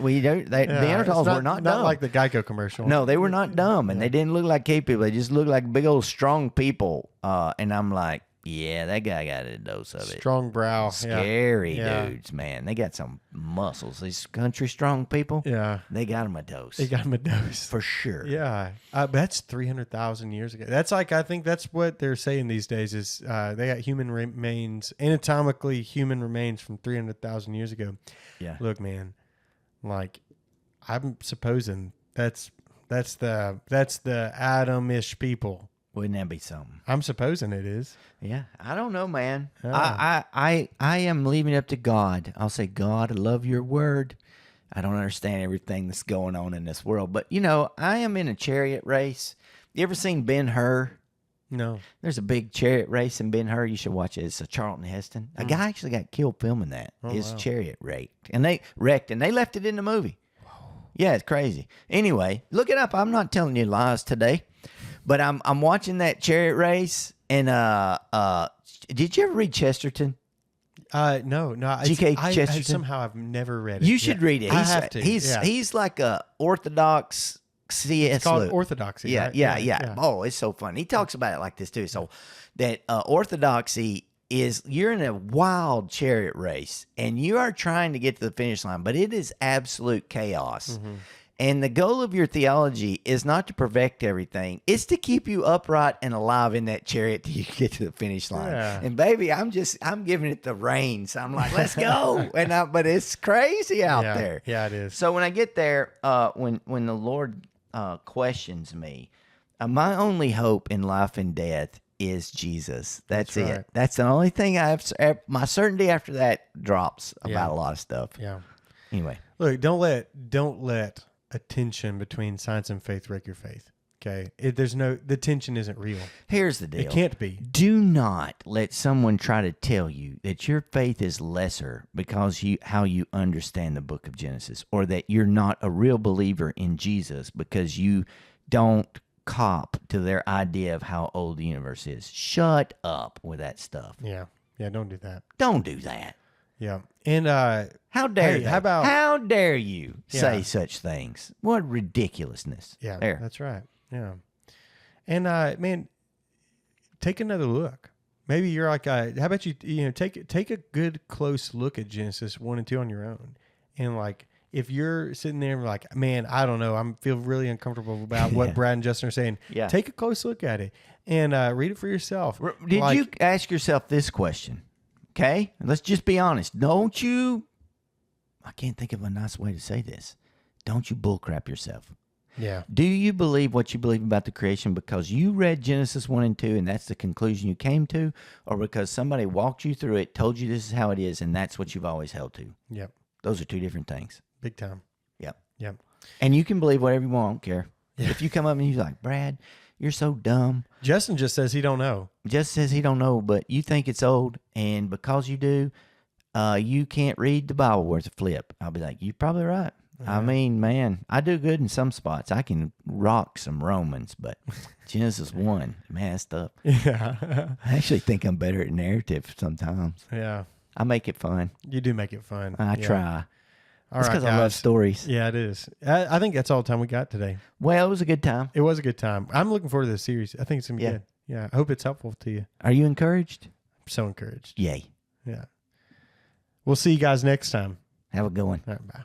were not dumb. Not like the Geico commercial. No, they were not dumb, and they didn't look like cave people. They just looked like big old strong people. And I'm like, yeah, that guy got a dose of it. Strong brow. Scary Yeah. dudes, man. They got some muscles. These country strong people, Yeah. they got them a dose. They got him a dose. for sure. Yeah. But that's 300,000 years ago. That's like, I think that's what they're saying these days is they got human remains, anatomically human remains from 300,000 years ago. Yeah. Look, man, like I'm supposing that's the Adam-ish people. Wouldn't that be something? I'm supposing it is. Yeah, I don't know, man. Yeah. I am leaving it up to God. I'll say, God, I love your word. I don't understand everything that's going on in this world, but I am in a chariot race. You ever seen Ben-Hur? No. There's a big chariot race in Ben-Hur. You should watch it. It's a Charlton Heston. A guy actually got killed filming that. His chariot wrecked, and they left it in the movie. Yeah, it's crazy. Anyway, look it up. I'm not telling you lies today. But I'm watching that chariot race, and did you ever read Chesterton? No. G.K. Chesterton? I somehow I've never read it. You should read it. I have to. He's like a orthodox C.S. It's called Lewis. Orthodoxy. Yeah, right? yeah. Oh, it's so fun. He talks about it like this too. So that orthodoxy is you're in a wild chariot race, and you are trying to get to the finish line, but it is absolute chaos. Mm-hmm. And the goal of your theology is not to perfect everything. It's to keep you upright and alive in that chariot till you get to the finish line. Yeah. And baby, I'm giving it the reins. I'm like, let's go. But it's crazy out there. Yeah, it is. So when I get there, when the Lord questions me, my only hope in life and death is Jesus. That's it. right. That's the only thing I have. My certainty after that drops about a lot of stuff. Yeah. Anyway, Look, don't let a tension between science and faith wreck your faith. Okay, the tension isn't real. here's the deal. It can't be. Do not let someone try to tell you that your faith is lesser because how you understand the book of Genesis, or that you're not a real believer in Jesus because you don't cop to their idea of how old the universe is. Shut up with that stuff. Yeah, don't do that. Don't do that. Yeah, and How dare Hey, they? how dare you say Yeah. such things? What ridiculousness. yeah, There. that's right. Yeah, and man, take another look. Maybe you're like, how about you take a good close look at Genesis 1 and 2 on your own, and like if you're sitting there and like, man, I don't know, I feel really uncomfortable about what Brad and Justin are saying. Yeah. Take a close look at it and read it for yourself. Did you ask yourself this question? Okay, let's just be honest. Don't you? I can't think of a nice way to say this. Don't you bullcrap yourself. Yeah. Do you believe what you believe about the creation because you read Genesis 1 and 2 and that's the conclusion you came to, or because somebody walked you through it, told you this is how it is, and that's what you've always held to? Yep. Those are two different things. Big time. Yep. Yep. And you can believe whatever you want. I don't care. Yeah. If you come up and you're like, Brad, you're so dumb. Justin just says he don't know. Just says he don't know, but you think it's old, and because you do, you can't read the Bible worth a flip. I'll be like, you're probably right. I mean, man, I do good in some spots. I can rock some Romans, but Genesis 1, man, that's tough. Yeah. I actually think I'm better at narrative sometimes. Yeah. I make it fun. You do make it fun. I try. All It's right, because I love guys. stories. Yeah, it is. I think that's all the time we got today. Well, it was a good time. It was a good time. I'm looking forward to this series. I think it's going to be Yeah. good. Yeah. I hope it's helpful to you. Are you encouraged? I'm so encouraged. Yay. Yeah. We'll see you guys next time. Have a good one. All right, bye.